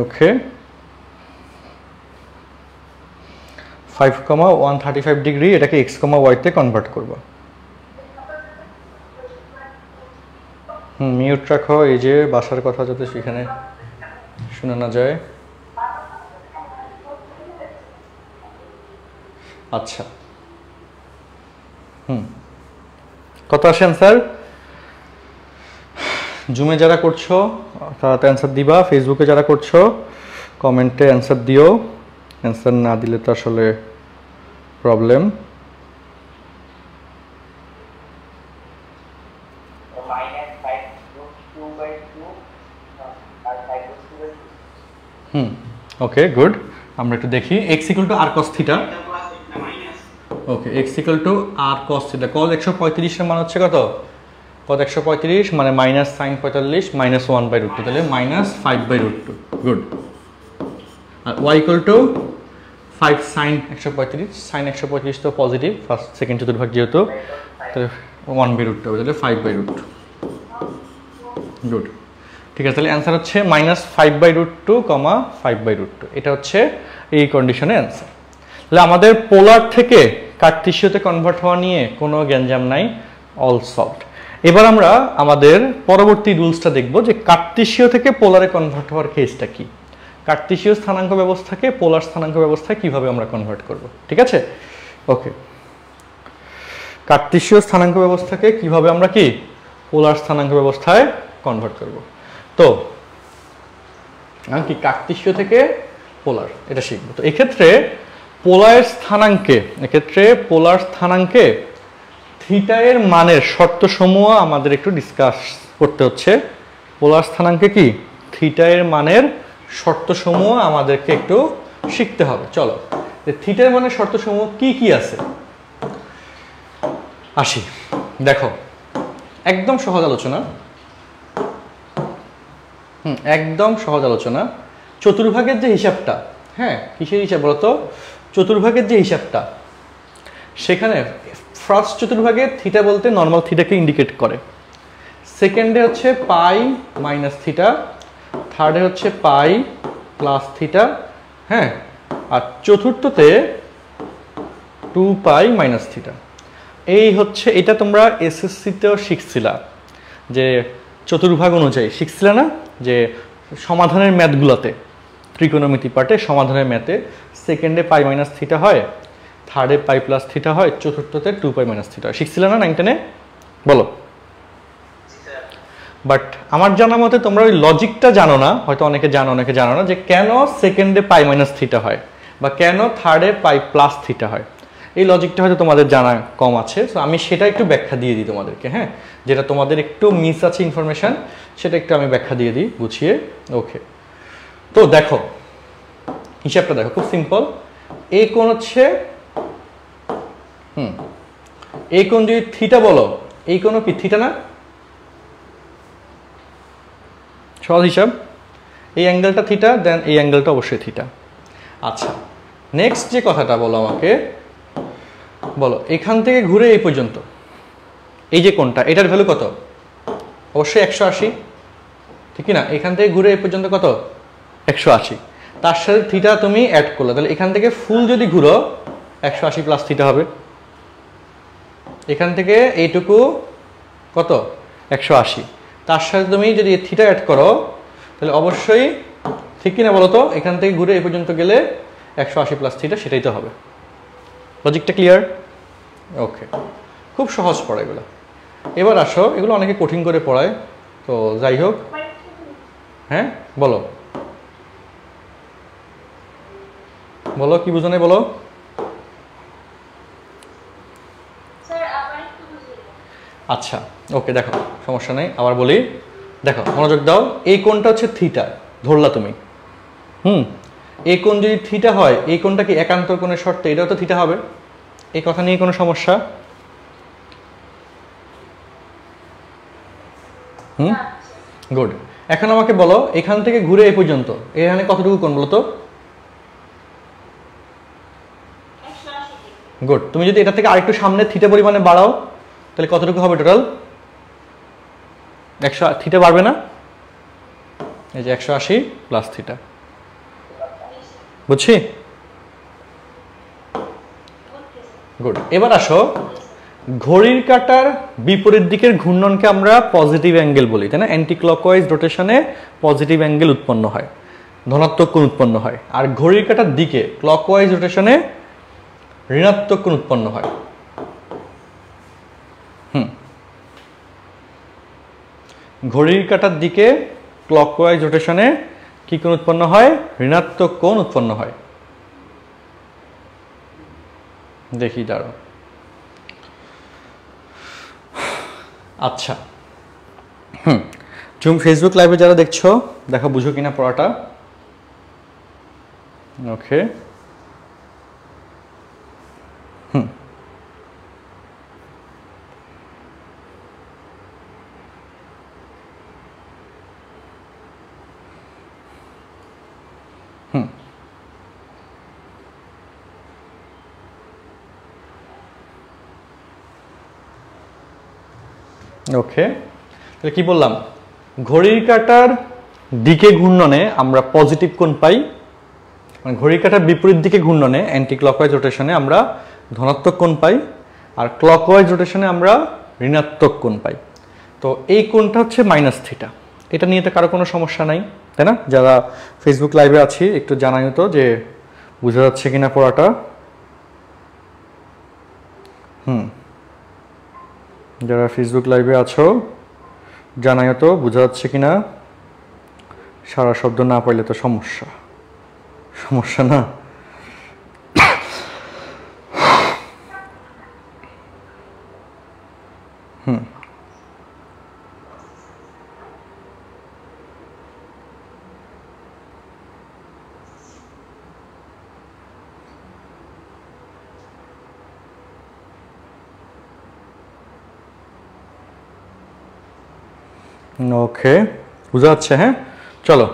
ওকে, 5,135 ডিগ্রি, এটাকে x, y তে কনভার্ট করবা। মিউট রাখো, এই যে বাসার কথা যাতে সেখানে শোনা না যায়। আচ্ছা, কত আসে অ্যান্সার? জুমে যারা করছো তারা অ্যান্সার দিবা, ফেসবুকে যারা করছো কমেন্টে অ্যান্সার দিও, অ্যান্সার না দিলে তো আসলে প্রবলেম। ওকে, গুড। আমরা একটু দেখি x = r cos θ। ওকে, x = r cos θ। cos 135 এর মান হচ্ছে কত? cos 135 মানে মাইনাস sin 45 মাইনাস 1/√2, তাহলে মাইনাস 5/√2। গুড। আর y = 5 sin 135, sin 135 তো পজিটিভ, ফার্স্ট সেকেন্ড চতুর্ভাগ যেহেতু, তাহলে 1/√2 হবে, তাহলে 5/√2। গুড, ঠিক আছে। তাহলে অ্যান্সার হচ্ছে মাইনাস 5/√2, 5/√2। এটা হচ্ছে এই কন্ডিশনের অ্যান্সার। তাহলে আমাদের পোলার থেকে কার্তেশীয়তে কনভার্ট হওয়া নিয়ে কোনো গ্যাঞ্জাম নাই, অল সলভড। এবার আমরা আমাদের পরবর্তী রুলসটা দেখব যে কার্তেশীয় থেকে পোলারে কনভার্ট হওয়ার কেসটা কি, কার্তেশীয় স্থানাঙ্ক ব্যবস্থাকে পোলার স্থানাঙ্ক ব্যবস্থায় কিভাবে আমরা কনভার্ট করব। ঠিক আছে, ওকে। কার্তেশীয় স্থানাঙ্ক ব্যবস্থাকে কিভাবে আমরা কি পোলার স্থানাঙ্ক ব্যবস্থায় কনভার্ট করব। তো কি কার্তেশীয় থেকে পোলার এটা শিখব। তো এক্ষেত্রে পোলার স্থানাঙ্কে থিটা এর মানের শর্তসমূহ আমাদের একটু ডিসকাস করতে হচ্ছে। পোলার স্থানাঙ্কে কি থিটা এর মানের শর্তসমূহ আমাদেরকে একটু শিখতে হবে। চলো, থিটা এর মানের শর্তসমূহ কি কি আছে আসি। দেখো, একদম সহজ আলোচনা, একদম সহজ আলোচনা। চতুর্ভাগের যে হিসাবটা, হ্যাঁ কিসের হিসাব বলতো? চতুর্ভাগের যে হিসাবটা, সেখানে ফার্স্ট চতুর্ভাগে থিটা বলতে নর্মাল থিটাকে ইন্ডিকেট করে, সেকেন্ডে হচ্ছে পাই মাইনাস থিটা, থার্ডে হচ্ছে পাই প্লাস থিটা, হ্যাঁ, আর চতুর্থতে 2π মাইনাস থিটা। এই হচ্ছে, এটা তোমরা এসএসসিতেও শিখছিলা যে চতুর্ভাগ অনুযায়ী, শিখছিলা না যে সমাধানের ম্যাথগুলোতে, ত্রিকোণমিতি পার্টে সমাধানের ম্যাথে সেকেন্ডে পাই মাইনাস থিটা হয়, থার্ডে পাই প্লাস থিটা হয়, চতুর্থতে 2π মাইনাস থিটা হয়। শিখছিলে না 9 10-এ? বলো। বাট আমার জানা মতে তোমরা ওই লজিকটা জানো না, হয়তো অনেকে জানো অনেকে জানো না, যে কেন সেকেন্ডে পাই মাইনাস থিটা হয় বা কেন থার্ডে পাই প্লাস থিটা হয়। এই লজিকটা হয়তো তোমাদের জানা কম আছে, তো আমি সেটা একটু ব্যাখ্যা দিয়ে দিই তোমাদেরকে, হ্যাঁ, যেটা তোমাদের একটু মিস আছে ইনফরমেশন, সেটা একটু আমি ব্যাখ্যা দিয়ে দিই গুছিয়ে। ওকে, তো দেখো হিসাবটা দেখো, খুব সিম্পল। এই কোণ হচ্ছে এই কোণ যদি থিটা বলো, এই কোণও কি থিটা না? সহজ হিসাব, এই অ্যাঙ্গেলটা থিটা, দেন এই অ্যাঙ্গেলটা অবশ্যই থিটা। আচ্ছা, নেক্সট যে কথাটা বলো আমাকে, বলো এখান থেকে ঘুরে এই পর্যন্ত এই যে কোণটা, এটার ভ্যালু কত? অবশ্যই 180, ঠিক না? এখান থেকে ঘুরে এই পর্যন্ত কত? 180। তার সাথে থিটা তুমি অ্যাড করলে, তাহলে এখান থেকে ফুল যদি ঘুরো 180 প্লাস থিটা হবে। এখান থেকে এইটুকু কত? 180। তার সাথে তুমি যদি থিটা অ্যাড করো তাহলে অবশ্যই, ঠিক কিনা বলো তো? এখান থেকে ঘুরে এই পর্যন্ত গেলে 180 প্লাস থিটা সেটাই তো হবে। লজিকটা ক্লিয়ার? ওকে, খুব সহজ পড়া এগুলো। এবার আসো, এগুলো অনেকে কঠিন করে পড়ায়, তো যাই হোক। হ্যাঁ বলো বলো, কি বুঝো নাই বলো। আচ্ছা ওকে, দেখো সমস্যা নেই, আবার বলি। দেখো মনোযোগ দাও, এই কোণটা হচ্ছে থিটা ধরলা তুমি। এই কোণ যদি থিটা হয়, এই কোণটা কি একান্তর কোণের শর্তে এটাও তো থিটা হবে। এই কথা নিয়ে কোনো সমস্যা? গুড। এখন আমাকে বলো, এখান থেকে ঘুরে এই পর্যন্ত এখানে কতটুকু কোণ বলো তো? গুড। তুমি যদি এটা থেকে আরেকটু সামনে থিটা পরিমাণে বাড়াও তাহলে কতটুকু হবে টোটাল? 100 থিটা বাড়বে না? এই যে 180 প্লাস থিটা, বুঝছি? গুড। এবার আসো, ঘড়ির কাঁটার বিপরীত দিকের ঘূর্ণনকে আমরা পজিটিভ অ্যাঙ্গেল বলি, তাই না? অ্যান্টি ক্লকওয়াইজ রোটেশনে পজিটিভ অ্যাঙ্গেল উৎপন্ন হয়, ধনাত্মক কোণ উৎপন্ন হয়। আর ঘড়ির কাঁটার দিকে ক্লকওয়াইজ রোটেশনে ঋণাত্মক কোণ উৎপন্ন হয়। ঘড়ির কাঁটার দিকে ক্লকওয়াইজ রোটেশনে কি কোণ উৎপন্ন হয়? ঋণাত্মক কোণ উৎপন্ন হয়। দেখি দাঁড়াও। আচ্ছা, তুমি ফেসবুক লাইভে যারা দেখছো, দেখো বুঝো কিনা পড়াটা। ওকে, ওকে, তাহলে কি বললাম? ঘড়ির কাঁটার দিকে ঘূর্ণনে আমরা পজিটিভ কোণ পাই, মানে ঘড়ির কাঁটার বিপরীত দিকে ঘূর্ণনে অ্যান্টি ক্লকওয়াইজ রোটেশনে আমরা ধনাত্মক কোণ পাই, আর ক্লকওয়াইজ রোটেশনে আমরা ঋণাত্মক কোণ পাই। তো এই কোণটা হচ্ছে মাইনাস থিটা। এটা নিয়ে তো কারো কোনো সমস্যা নাই, তাই না? যারা ফেসবুক লাইভে আছি একটু জানাই তো যে বোঝা যাচ্ছে কিনা পড়াটা। যারা ফেসবুক লাইভে আছো জানাইও তো বোঝা যাচ্ছে কিনা। সারা শব্দ না পাইলে তো সমস্যা, সমস্যা না? ওকে, বুঝা যাচ্ছে? হ্যাঁ চলো,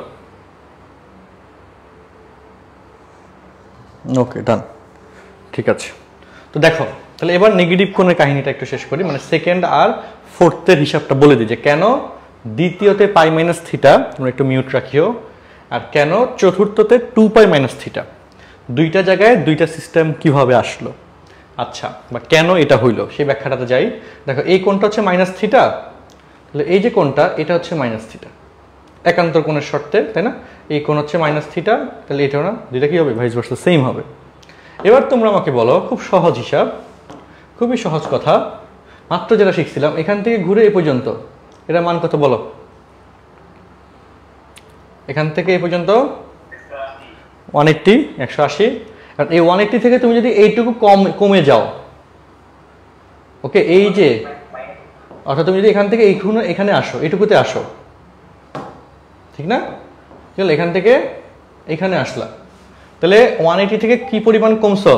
ওকে ডান, ঠিক আছে। তো দেখো তাহলে এবার নেগেটিভ কোণের কাহিনীটা একটু শেষ করি, মানে সেকেন্ড আর ফোর্থের হিসাবটা বলে দিই যে কেন দ্বিতীয়তে পাই মাইনাস থিটা, তোমরা একটু মিউট রাখিও, আর কেন চতুর্থতে 2 পাই মাইনাস থিটা। দুইটা জায়গায় দুইটা সিস্টেম কিভাবে আসলো, আচ্ছা, বা কেন এটা হইলো সেই ব্যাখ্যাটাতে যাই। দেখো এই কোণটা হচ্ছে মাইনাস থিটা, তাহলে এই যে কোণটা এটা হচ্ছে মাইনাস থিটা একান্তর কোণের শর্তে, তাই না? এই কোণ হচ্ছে মাইনাস থিটা, তাহলে এটাও না, দুইটা কি হবে? ভাইস ভার্সা সেম হবে। এবার তোমরা আমাকে বলো, খুব সহজ হিসাব, খুবই সহজ কথা, মাত্র যেটা শিখছিলাম, এখান থেকে ঘুরে এই পর্যন্ত এটা মান কত বলো? এখান থেকে এই পর্যন্ত 180, 180। কারণ এই 180 থেকে তুমি যদি এইটুকু কমে যাও, ওকে, এই যে অর্থাৎ তুমি যদি এখান থেকে এখানে আসো, এইটুকুতে আসো, ঠিক না? চলো এখান থেকে এখানে আসলা, তাহলে 180 থেকে কি পরিমাণ কমছো?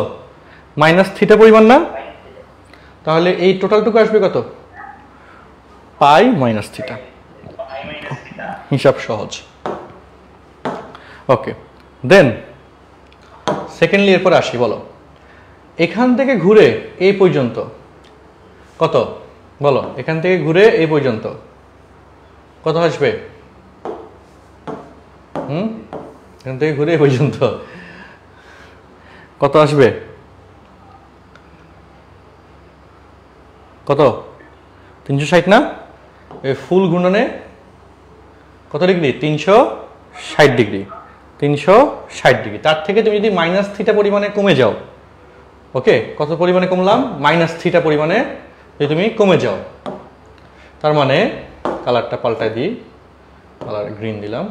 মাইনাস থিটা পরিমাণ না? তাহলে এই টোটালটুকু আসবে কত? পাই মাইনাস থিটা। হিসাব সহজ। ওকে, দেন সেকেন্ডলি এরপর আসি, বলো এখান থেকে ঘুরে এই পর্যন্ত কত বলো? এখান থেকে ঘুরে এই পর্যন্ত কত আসবে? এখান থেকে ঘুরে এই পর্যন্ত কত আসবে? কত? 360 না? এই ফুল ঘূর্ণনে কত ডিগ্রি? 360 ডিগ্রি। 360 ডিগ্রি। তার থেকে তুমি যদি মাইনাস থিটা পরিমাণে কমে যাও, ওকে, কত পরিমাণে কমলাম? মাইনাস থিটা পরিমাণে যদি তুমি কমে যাও, তার মানে কালারটা পাল্টায় দিই, কালার গ্রিন দিলাম,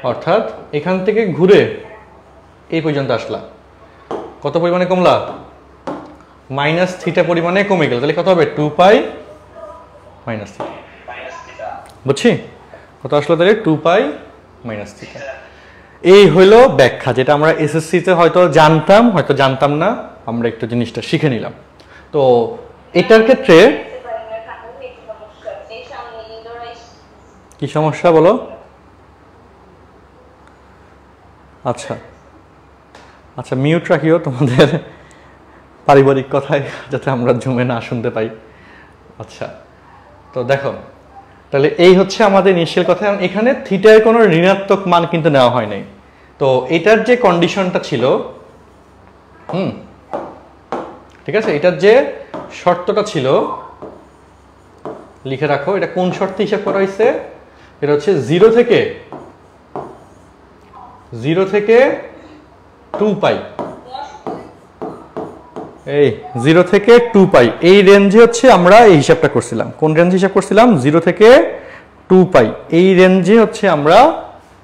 অর্থাৎ এখান থেকে ঘুরে এই পর্যন্ত আসলা, কত পরিমাণে কমলা? মাইনাস থিটা পরিমাণে কমে গেল, তাহলে কত হবে? 2 পাই মাইনাস থিটা। বুঝছি কত আসলো? তাহলে 2 পাই মাইনাস থিটা। এই হইলো ব্যাখ্যা, যেটা আমরা এসএসসিতে হয়তো জানতাম, হয়তো জানতাম না, আমরা একটু জিনিসটা শিখে নিলাম। তো এটার ক্ষেত্রে কি সমস্যা বলো? আচ্ছা আচ্ছা, মিউট রাখিও তোমাদের পারিবারিক কথায়, যাতে আমরা জমে না শুনতে পাই। আচ্ছা, তো দেখো, তাহলে এই হচ্ছে আমাদের ইনিশিয়াল কথা। এখানে থিটার কোনো ঋণাত্মক মান কিন্তু নেওয়া হয় নাই। তো এটার যে কন্ডিশনটা ছিল, ঠিক আছে, এটার যে শর্তটা ছিল লিখে রাখো। এটা কোন শর্তে হিসাব করা হয়েছে? এটা হচ্ছে 0 থেকে 2 পাই, এই 0 থেকে 2 পাই এই রেঞ্জে হচ্ছে আমরা এই হিসাবটা করছিলাম। কোন রেঞ্জে হিসাব করছিলাম? 0 থেকে 2 পাই এই রেঞ্জে হচ্ছে আমরা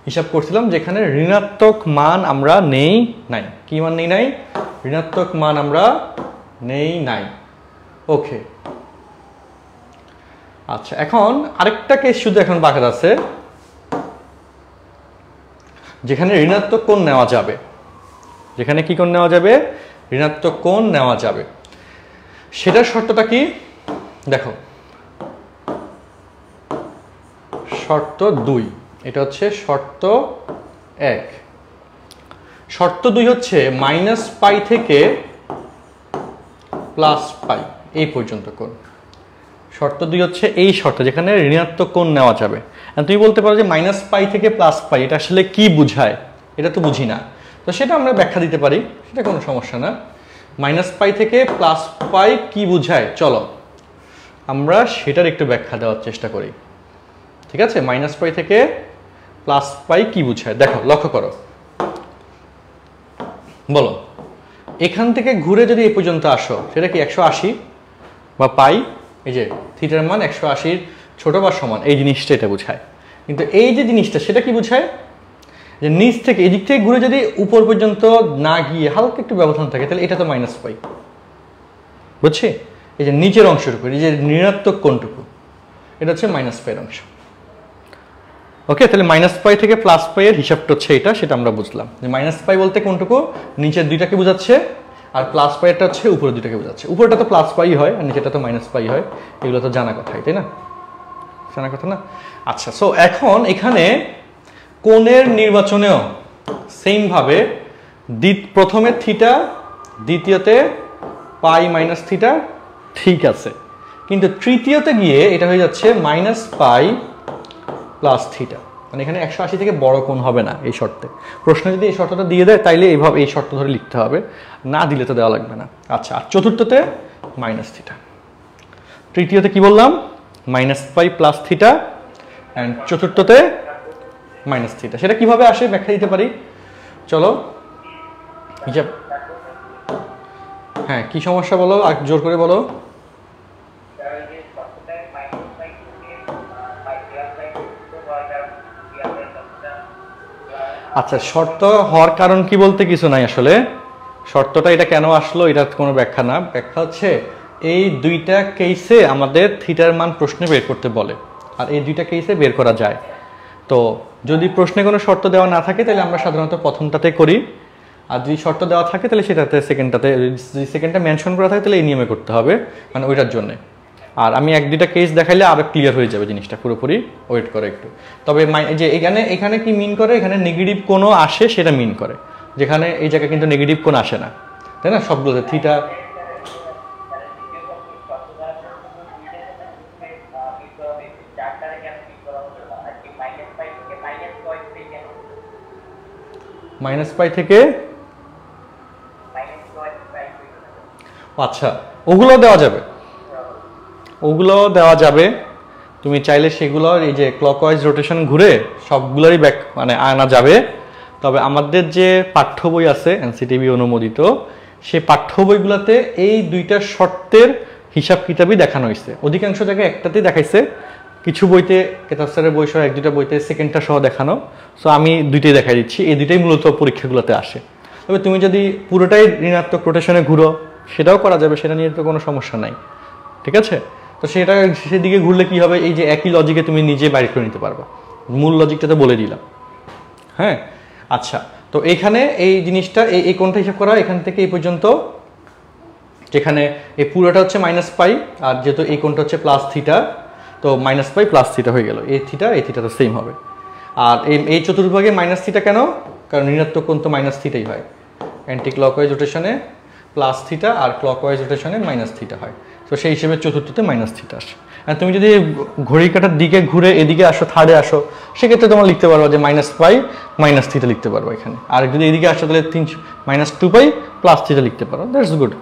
হিসাব করছিলাম, যেখানে ঋণাত্মক মান আমরা নেই নাই। কি মান নেই নাই? ঋণাত্মক মান আমরা নেই নাই। ওকে, আচ্ছা, এখন আরেকটা কেস শুধু এখন বাকি আছে, যেখানে ঋণাত্মক কোণ নেওয়া যাবে। যেখানে কি কোণ নেওয়া যাবে? ঋণাত্মক কোণ নেওয়া যাবে। সেটার শর্তটা কি? দেখো, শর্ত 2, এটা হচ্ছে শর্ত 1। শর্ত 2 হচ্ছে মাইনাস পাই থেকে প্লাস পাই এই পর্যন্ত কোণ। শর্ত 2 হচ্ছে এই শর্ত, যেখানে ঋণাত্মক কোণ নেওয়া যাবে। তুমি বলতে পারো যে মাইনাস পাই থেকে প্লাস পাই এটা আসলে কি বুঝায়? এটা তো বুঝি না। তো সেটা আমরা ব্যাখ্যা দিতে পারি, সেটা কোনো সমস্যা না। মাইনাস পাই থেকে প্লাস পাই কি বুঝায়, চলো আমরা সেটার একটু ব্যাখ্যা দেওয়ার চেষ্টা করি। ঠিক আছে, মাইনাস পাই থেকে প্লাস পাই কি বুঝায়? দেখো, লক্ষ্য করো, বলো, এখান থেকে ঘুরে যদি এই পর্যন্ত আসো, সেটা কি 180 বা পাই? এই যে থিটার মান 180 ছোট বা সমান, এই জিনিসটা এটা বুঝায়। কিন্তু এই যে জিনিসটা, সেটা কি বুঝায়? যে নিচ থেকে, এদিক থেকে ঘুরে যদি উপর পর্যন্ত না গিয়ে হালকা একটু ব্যবধান থাকে, তাহলে এটা তো মাইনাস পাই। বুঝছি? এই যে নিচের অংশটুকু, এই যে ঋণাত্মক কোণটুকু, এটা হচ্ছে মাইনাস পাইয়ের অংশ। ওকে, তাহলে মাইনাস পাই থেকে প্লাস পাই এর হিসাবটা হচ্ছে এটা, সেটা আমরা বুঝলাম। যে মাইনাস পাই বলতে কোনটুকু? নিচের দুইটাকে বোঝাচ্ছে, আর প্লাস পাইটা হচ্ছে উপরের দুইটাকে বোঝাচ্ছে। উপরটা তো প্লাস পাই হয় আর নিচেটা তো মাইনাস পাই হয়, এগুলো তো জানা কথাই, তাই না? জানা কথা না? আচ্ছা, সো এখন এখানে কোণের নির্বাচনেও সেম ভাবে প্রথমে থিটা, দ্বিতীয়তে পাই মাইনাস থিটা, ঠিক আছে। কিন্তু তৃতীয়তে গিয়ে এটা হয়ে যাচ্ছে মাইনাস পাই প্লাস থিটা, মানে এখানে 180 থেকে বড় কোণ হবে না এই শর্তে। প্রশ্ন যদি এই শর্তটা দিয়ে দেয়, তাইলে এইভাবে এই শর্ত ধরে লিখতে হবে, না দিলে তো দেওয়া লাগবে না। আচ্ছা, আর চতুর্থতে মাইনাস থিটা, তৃতীয়তে কি বললাম? Minus pi plus theta, and চতুর্থতে মাইনাস থিটা। সেটা কিভাবে আসে ব্যাখ্যা দিতে পারি, চলো হিসাব। হ্যাঁ, কি সমস্যা বলো, আর জোর করে বলো। আচ্ছা, শর্ত হওয়ার কারণ কি বলতে কিছু নাই আসলে। শর্তটা এটা কেন আসলো, এটা কোনো ব্যাখ্যা না। ব্যাখ্যা হচ্ছে এই দুইটা কেসে আমাদের থিটার মান প্রশ্নে বের করতে বলে, আর এই দুইটা কেসে বের করা যায়। তো যদি প্রশ্নে কোনো শর্ত দেওয়া না থাকে, তাহলে আমরা সাধারণত প্রথমটাতে করি, আর যদি শর্ত দেওয়া থাকে তাহলে সেটাতে সেকেন্ডটাতে, যদি সেকেন্ডটা মেনশন করা থাকে তাহলে এই নিয়মে করতে হবে, মানে ওইটার জন্যে। আর আমি এক দুইটা কেস দেখাইলে আরো ক্লিয়ার হয়ে যাবে জিনিসটা পুরোপুরি, ওয়েট করে একটু। তবে যে এখানে কি মিন করে, এখানে নেগেটিভ কোনো আসে সেটা মিন করে, যেখানে এই জায়গায় কিন্তু নেগেটিভ কোন আসে না, তাই না? সবগুলোতে থিটা মাইনাস পাই থেকে, আচ্ছা ওগুলো দেওয়া যাবে, ওগুলো দেওয়া যাবে। তুমি চাইলে সেগুলো এই যে ক্লকওয়াইজ রোটেশন ঘুরে সবগুলোরই ব্যাক মানে আনা যাবে। তবে আমাদের যে পাঠ্য বই আছে এনসিটিভি অনুমোদিত, সেই পাঠ্য বইগুলোতে এই দুইটা শর্তের হিসাব কিতাবই দেখানো হয়েছে। অধিকাংশ জায়গায় একটাতেই দেখাইছে, কিছু বইতে কেতাব স্যারের বই সহ এক দুইটা বইতে সেকেন্ডটা সহ দেখানো। সো আমি দুইটাই দেখাই দিচ্ছি, এই দুইটাই মূলত পরীক্ষাগুলোতে আসে। তবে তুমি যদি পুরোটাই ঋণাত্মক রোটেশনে ঘুরো সেটাও করা যাবে, সেটা নিয়ে তো কোনো সমস্যা নাই, ঠিক আছে। তো সেটা সেদিকে ঘুরলে কি হবে, এই যে একই লজিকে তুমি নিজে বাইর করে নিতে পারবা, মূল লজিকটা তো বলে দিলাম। হ্যাঁ, আচ্ছা, তো এইখানে এই জিনিসটা এই কোণটা হিসাব করা এখান থেকে এই পর্যন্ত, যেখানে এই পুরোটা হচ্ছে -π, আর যেহেতু এই কোণটা হচ্ছে +θ, তো -π +θ হয়ে গেল। এই থিটা তো সেম হবে। আর এই চতুর্ভাগে -θ কেন? কারণ ঋণাত্মক কোণ তো -θই হয়। অ্যান্টি ক্লকওয়াইজ রোটেশনে +θ আর ক্লকওয়াইজ রোটেশনে -θ হয়। তো সেই হিসেবে চতুর্থতে -θ আসে। আর তুমি যদি ঘড়ি কাটার দিকে ঘুরে এদিকে আসো, থার্ডে আসো, সেক্ষেত্রে তোমার লিখতে পারবো যে -π -θ লিখতে পারবো এখানে। আর যদি এদিকে আসো তাহলে -2π +θ লিখতে পারো। That's good.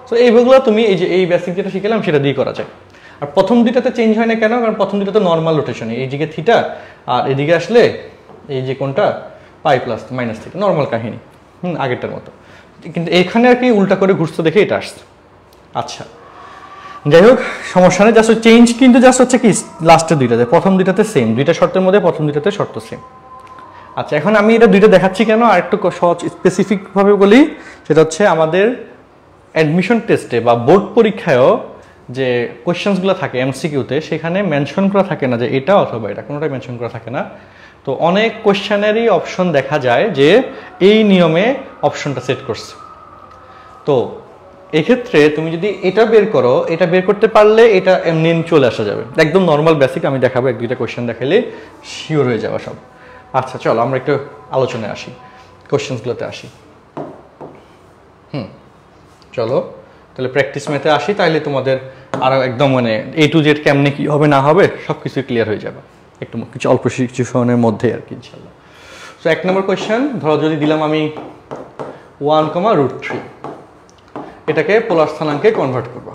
সো এইগুলো তুমি এই যে এই বেসিক যেটা শিখলাম সেটা দিয়ে করা যায়। আর প্রথম দুইটাতে চেঞ্জ হয় না কেন? কারণ প্রথম দুইটা তো নর্মাল রোটেশনে, এইদিকে থিটা আর এদিকে আসলে এই যে কোনটা π +- θ, নর্মাল কাহিনী, আগেরটার মতো। কিন্তু এখানে আর কি উল্টা করে ঘুরতে দেখে এটা আসছে। আচ্ছা, যাই হোক, সমস্যা নেই। জাস্ট চেঞ্জ কিন্তু জাস্ট হচ্ছে কি লাস্টের দুইটাতে, প্রথম দুইটাতে সেম, দুইটা শর্তের মধ্যে প্রথম দুইটাতে শর্ত সেম। আচ্ছা, এখন আমি এটা দুইটা দেখাচ্ছি কেন, আর একটু সহজ স্পেসিফিকভাবে বলি। সেটা হচ্ছে আমাদের অ্যাডমিশন টেস্টে বা বোর্ড পরীক্ষায়ও যে কোয়েশ্চেন্সগুলো থাকে এমসিকিউতে, সেখানে মেনশন করা থাকে না যে এটা অথবা এটা, কোনোটাই মেনশন করা থাকে না। তো অনেক কোয়েশ্চেনেরই অপশন দেখা যায় যে এই নিয়মে অপশনটা সেট করছে। তো এক্ষেত্রে তুমি যদি এটা বের করো, এটা বের করতে পারলে এটা এমনি চলে আসা যাবে, একদম নর্মাল বেসিক। আমি দেখাবো, এক দুইটা কোয়েশ্চেন দেখালে শিওর হয়ে যাবে সব। আচ্ছা, চলো আমরা একটু আলোচনায় আসি, কোয়েশ্চেন্সগুলোতে আসি। চলো তাহলে প্র্যাকটিস ম্যাথে আসি, তাইলে তোমাদের আরও একদম মানে A to Z কেমনে কি হবে না হবে সব কিছু ক্লিয়ার হয়ে যাবে, একটু কিছু অল্প কিছু সময়ের মধ্যে আর কি, ইনশাল্লাহ। সো 1 নম্বর কোয়েশ্চেন, ধরো যদি দিলাম আমি 1,√3, এটাকে পোলার স্থানাঙ্কে কনভার্ট করব।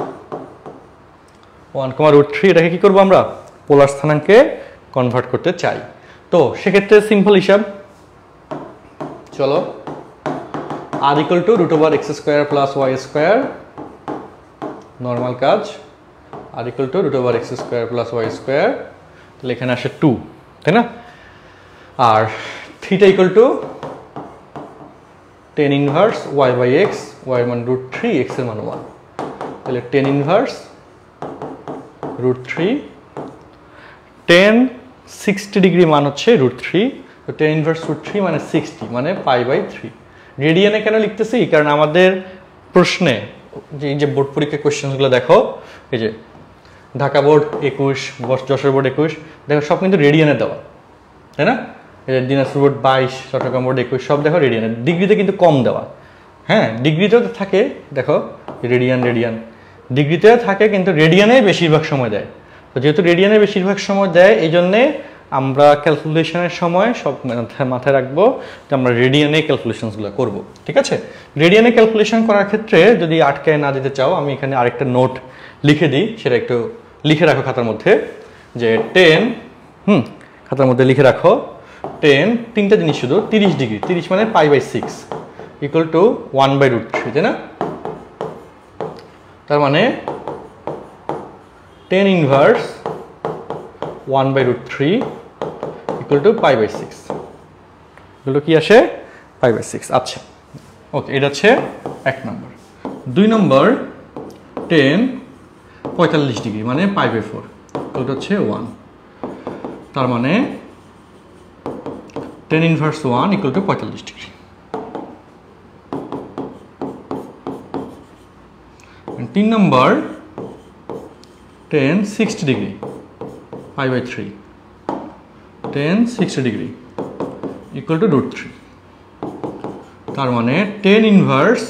1,√3 এটাকে কি করবো আমরা? পোলার স্থানাঙ্কে কনভার্ট করতে চাই। তো সেক্ষেত্রে সিম্পল হিসাব, চলো r = √x² + y², নর্মাল কাজ। r = √x² + y², তাহলে এখানে আসে 2, তাই না? আর θ = tan ইনভার্স y/x, y এর মান √3, x এর মান 1, তাহলে tan ইনভার্স √3, tan 60 ডিগ্রি মান হচ্ছে √3, তো tan ইনভার্স √3 মানে 60, মানে π/3। রেডিয়ানে কেন লিখতেছি? কারণ আমাদের প্রশ্নে যে বোর্ড পরীক্ষার কোয়েশ্চেনগুলো দেখো, এই যে ঢাকা বোর্ড 21, যশোর বোর্ড 21, দেখো সব কিন্তু রেডিয়ানে দেওয়া, তাই না? এই যে দিনাজপুর বোর্ড 22, চট্টগ্রাম বোর্ড 21, সব দেখো রেডিয়ানে, ডিগ্রিতে কিন্তু কম দেওয়া। হ্যাঁ, ডিগ্রিতেও থাকে, দেখো রেডিয়ান ডিগ্রিতে থাকে, কিন্তু রেডিয়ানে বেশিরভাগ সময় দেয়। তো যেহেতু রেডিয়ানে বেশিরভাগ সময় দেয়, এই জন্যে আমরা ক্যালকুলেশনের সময় সব মাথায় রাখবো যে আমরা রেডিয়ানে ক্যালকুলেশনসগুলো করব, ঠিক আছে? রেডিয়ানে ক্যালকুলেশন করার ক্ষেত্রে যদি আটকায় না দিতে চাও, আমি এখানে আরেকটা নোট লিখে দিই, সেটা একটু লিখে রাখো খাতার মধ্যে, যে 10, খাতার মধ্যে লিখে রাখো 10, তিনটা জিনিস শুধু, 30 ডিগ্রি, 30 মানে π/6 = 1/√3, তাই না? তার মানে tan ইনভার্স 1/√3 = π/6, এগুলো কি আসে? π/6। আচ্ছা, ওকে, এটা হচ্ছে 1 নম্বর। 2 নম্বর, tan 45 ডিগ্রি মানে π/4, এটা হচ্ছে 1, তার মানে tan ইনভার্স 1 = 45 ডিগ্রি। 3 নম্বর, tan 60 ডিগ্রি π/3, tan 60 ডিগ্রি = √3, তার মানে tan ইনভার্স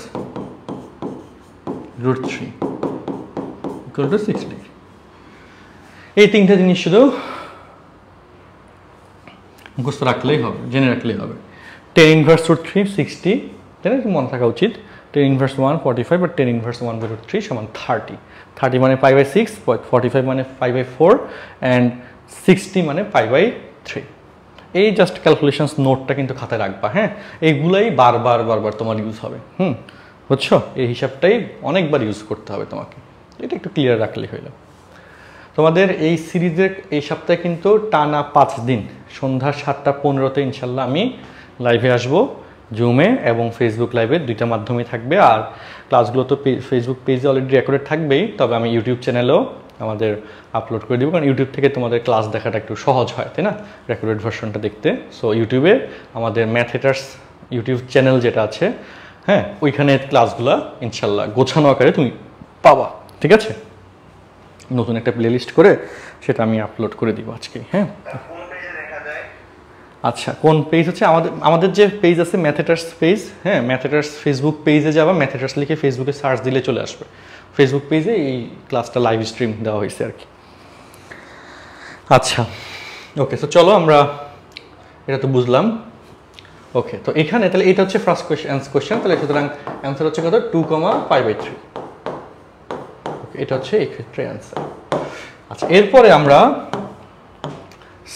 √3 = 6 ডিগ্রি। এই তিনটা জিনিস শুধু মুখস্থ রাখলেই হবে, জেনে রাখলেই হবে। tan ইনভার্স √3 60, তাই না? মনে থাকা উচিত। tan inverse 1 45, but tan inverse 1/√3 = 30, 30 মানে π/6, 45 মানে π/4, অ্যান্ড 60 মানে π/3। এই জাস্ট ক্যালকুলেশনস নোটটা কিন্তু খাতায় রাখবা, হ্যাঁ, এইগুলাই বারবার বারবার তোমার ইউজ হবে। বুঝছো? এই হিসাবটাই অনেকবার ইউজ করতে হবে তোমাকে, এটা একটু ক্লিয়ার রাখলেই হইল। তোমাদের এই সিরিজের এই সপ্তাহে কিন্তু টানা 5 দিন সন্ধ্যা 7:15 ইনশাল্লাহ আমি লাইভে আসবো, জুমে এবং ফেসবুক লাইভে, দুইটা মাধ্যমে থাকবে। আর ক্লাসগুলো তো ফেসবুক পেজে অলরেডি রেকর্ডেড থাকবেই, তবে আমি ইউটিউব চ্যানেলেও আমাদের আপলোড করে দিব, কারণ ইউটিউব থেকে তোমাদের ক্লাস দেখাটা একটু সহজ হয়, তাই না, রেকর্ডেড ভার্সনটা দেখতে। সো ইউটিউবে আমাদের ম্যাথ হেটার্স ইউটিউব চ্যানেল যেটা আছে, হ্যাঁ, ওইখানে ক্লাসগুলো ইনশাল্লাহ গোছানো আকারে তুমি পাবা, ঠিক আছে? নতুন একটা প্লেলিস্ট করে সেটা আমি আপলোড করে দিব আজকে, হ্যাঁ। আচ্ছা, কোন পেজ হচ্ছে? আমাদের যে পেজ আছে ম্যাথেটার্স পেজ, হ্যাঁ, ম্যাথেটার্স ফেসবুক পেজে যাবা, ম্যাথেটার্স লিখে ফেসবুকে সার্চ দিলে চলে আসবে। ফেসবুক পেজে এই ক্লাসটা লাইভ স্ট্রিম দেওয়া হয়েছে আর কি। আচ্ছা, ওকে, তো চলো আমরা এটা তো বুঝলাম। ওকে, তো এখানে তাহলে এটা হচ্ছে ফার্স্ট কোয়েশ্চেন, তাহলে সুতরাং অ্যান্সার হচ্ছে কত? 2,5/3। ওকে, এটা হচ্ছে এই ক্ষেত্রে অ্যান্সার। আচ্ছা, এরপরে আমরা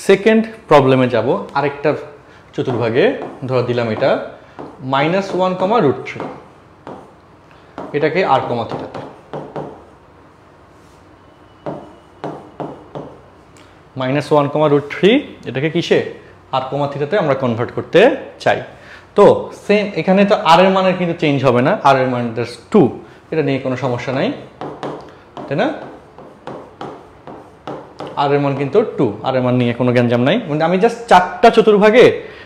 সেকেন্ড প্রবলেমে যাব। আরেকটা চতুর্ভাগে ধরা দিলাম এটা -1, এটাকে r, থিটাতে -1, এটাকে কিসে? r, থিটাতে আমরা কনভার্ট করতে চাই। তো সেম এখানে তো r এর মানের কিন্তু চেঞ্জ হবে না, r এর মান 2, এটা নিয়ে কোনো সমস্যা নাই, তাই না? আর এর মান কিন্তু 2, আর এর মান নিয়ে কোনো গ্যাঞ্জাম নাই। মানে আমি জাস্ট 4টা চতুর্ভাগে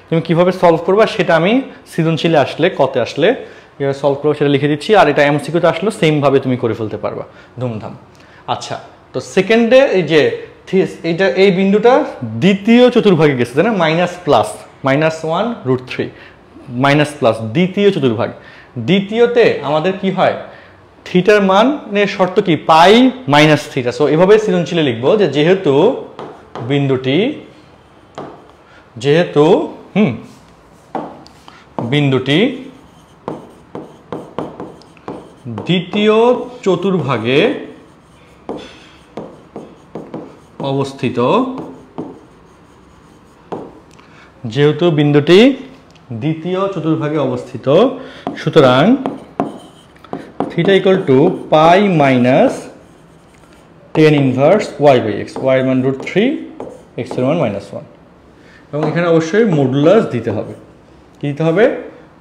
তুমি কিভাবে সলভ করবা সেটা আমি সৃজনশীলে আসলে, কতে আসলে কিভাবে সলভ করবো সেটা লিখে দিচ্ছি, আর এটা এমসিকিউতে আসলে সেম ভাবে তুমি করে ফেলতে পারবা ধুমধাম। আচ্ছা, তো সেকেন্ডে এই যে এইটা, এই বিন্দুটা দ্বিতীয় চতুর্ভাগে গেছে, তাই না? -1, মাইনাস প্লাস দ্বিতীয় চতুর্ভাগ। দ্বিতীয়তে আমাদের কি হয়? থিটার মানের শর্ত কি? পাই মাইনাস থিটা। সো এভাবে সৃজনশীলে লিখবো যে যেহেতু বিন্দুটি দ্বিতীয় চতুর্ভাগে অবস্থিত, সুতরাং থিটা ইকুয়াল টু পাই minus tan inverse y/x, y এর মান √3, x এর মান -1। এবং এখানে অবশ্যই মডুলাস দিতে হবে। কি দিতে হবে?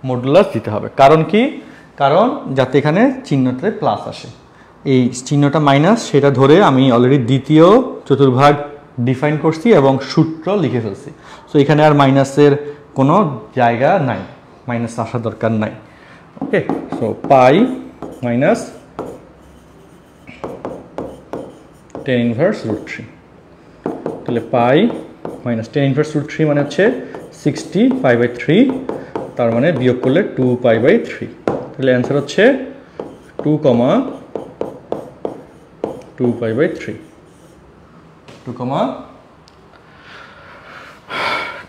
মডুলাস দিতে হবে। কারণ কি? কারণ যাতে এখানে চিহ্নটাতে প্লাস আসে, এই চিহ্নটা মাইনাস সেটা ধরে আমি অলরেডি দ্বিতীয় চতুর্ভাগ ডিফাইন করছি এবং সূত্র লিখে ফেলছি। সো এখানে আর মাইনাসের কোনো জায়গা নাই, মাইনাস আসার দরকার নাই। ওকে, সো পাই মাইনাস tan ইনভার্স √3, তাহলে পাই মাইনাস tan ইনভার্স √3 মানে হচ্ছে 60 π/3, তার মানে বিয়োগ করলে 2π/3, তাহলে অ্যান্সার হচ্ছে 2,2π/3,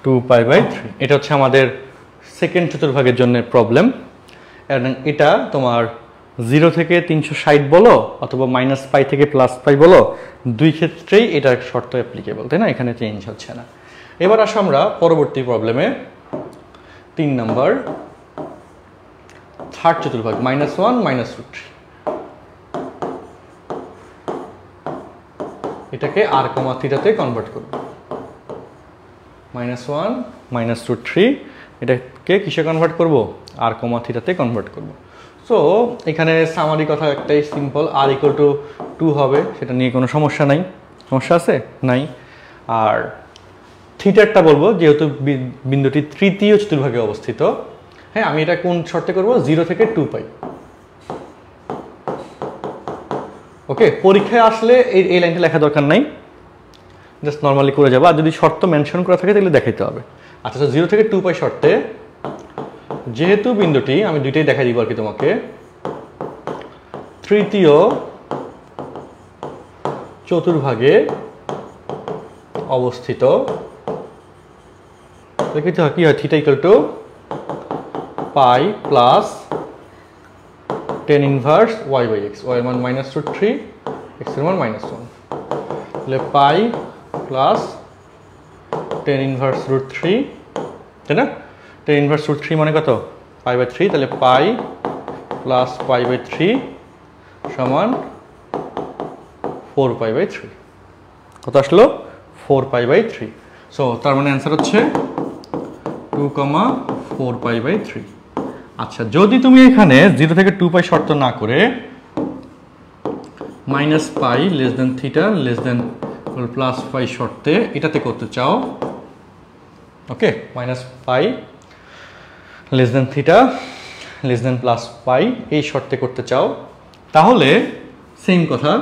2,2π/3। এটা হচ্ছে আমাদের সেকেন্ড চতুর্ভাগের জন্য প্রবলেম। এবং এটা তোমার 0 থেকে 360 বলো অথবা -π থেকে +π বলো, দুই ক্ষেত্রেই এটার শর্ত অ্যাপ্লিকেবল, তাই না? এখানে চেঞ্জ হচ্ছে না। এবার আসো আমরা পরবর্তী প্রবলেমে, 3 নম্বর থার্ড চতুর্ভাগ -1, -√3, এটাকে r, থিটাতে কনভার্ট করব। -1, -√3 এটাকে কিসে কনভার্ট করব? r, থিটাতে কনভার্ট করব। সো এখানে সামারি কথা একটাই সিম্পল, r = 2 হবে, সেটা নিয়ে কোনো সমস্যা নাই। সমস্যা আছে? নাই। আর থিটারটা বলবো যেহেতু বিন্দুটি তৃতীয় চতুর্ভাগে অবস্থিত, হ্যাঁ, আমি এটা কোন শর্তে করব? 0 থেকে 2π। ওকে, পরীক্ষায় আসলে এই লাইনটা লেখা দরকার নাই, জাস্ট নর্মালি করে যাবো। আর যদি শর্ত মেনশন করা থাকে তাহলে দেখাইতে হবে। আচ্ছা, তো 0 থেকে 2π শর্তে যেহেতু বিন্দুটি, আমি দুইটাই দেখাই দিব আর কি তোমাকে, তৃতীয় চতুর্ভাগে অবস্থিত, লিখতে হয় কি হয়? থিটা ইকুয়াল টু পাই plus tan inverse y/x, y এর মান -√3, x এর মান -1, তাহলে pi plus tan inverse root three, তাই না? টেন ইনভার্স রুট থ্রি মানে কত? পাই বাই থ্রি, তাহলে pi plus pi by three সমান 4 পাই বাই থ্রি। কত আসলো? 4 পাই বাই থ্রি। সো তার মানে অ্যান্সার হচ্ছে 2,4 পাই বাই থ্রি। আচ্ছা, যদি তুমি এখানে 0 থেকে 2 পাই শর্ত না করে minus pi less than theta less than plus pi শর্তে এটাতে করতে চাও, okay, minus pi less than theta less than plus pi এই শর্তে করতে চাও, তাহলে সেম কথা,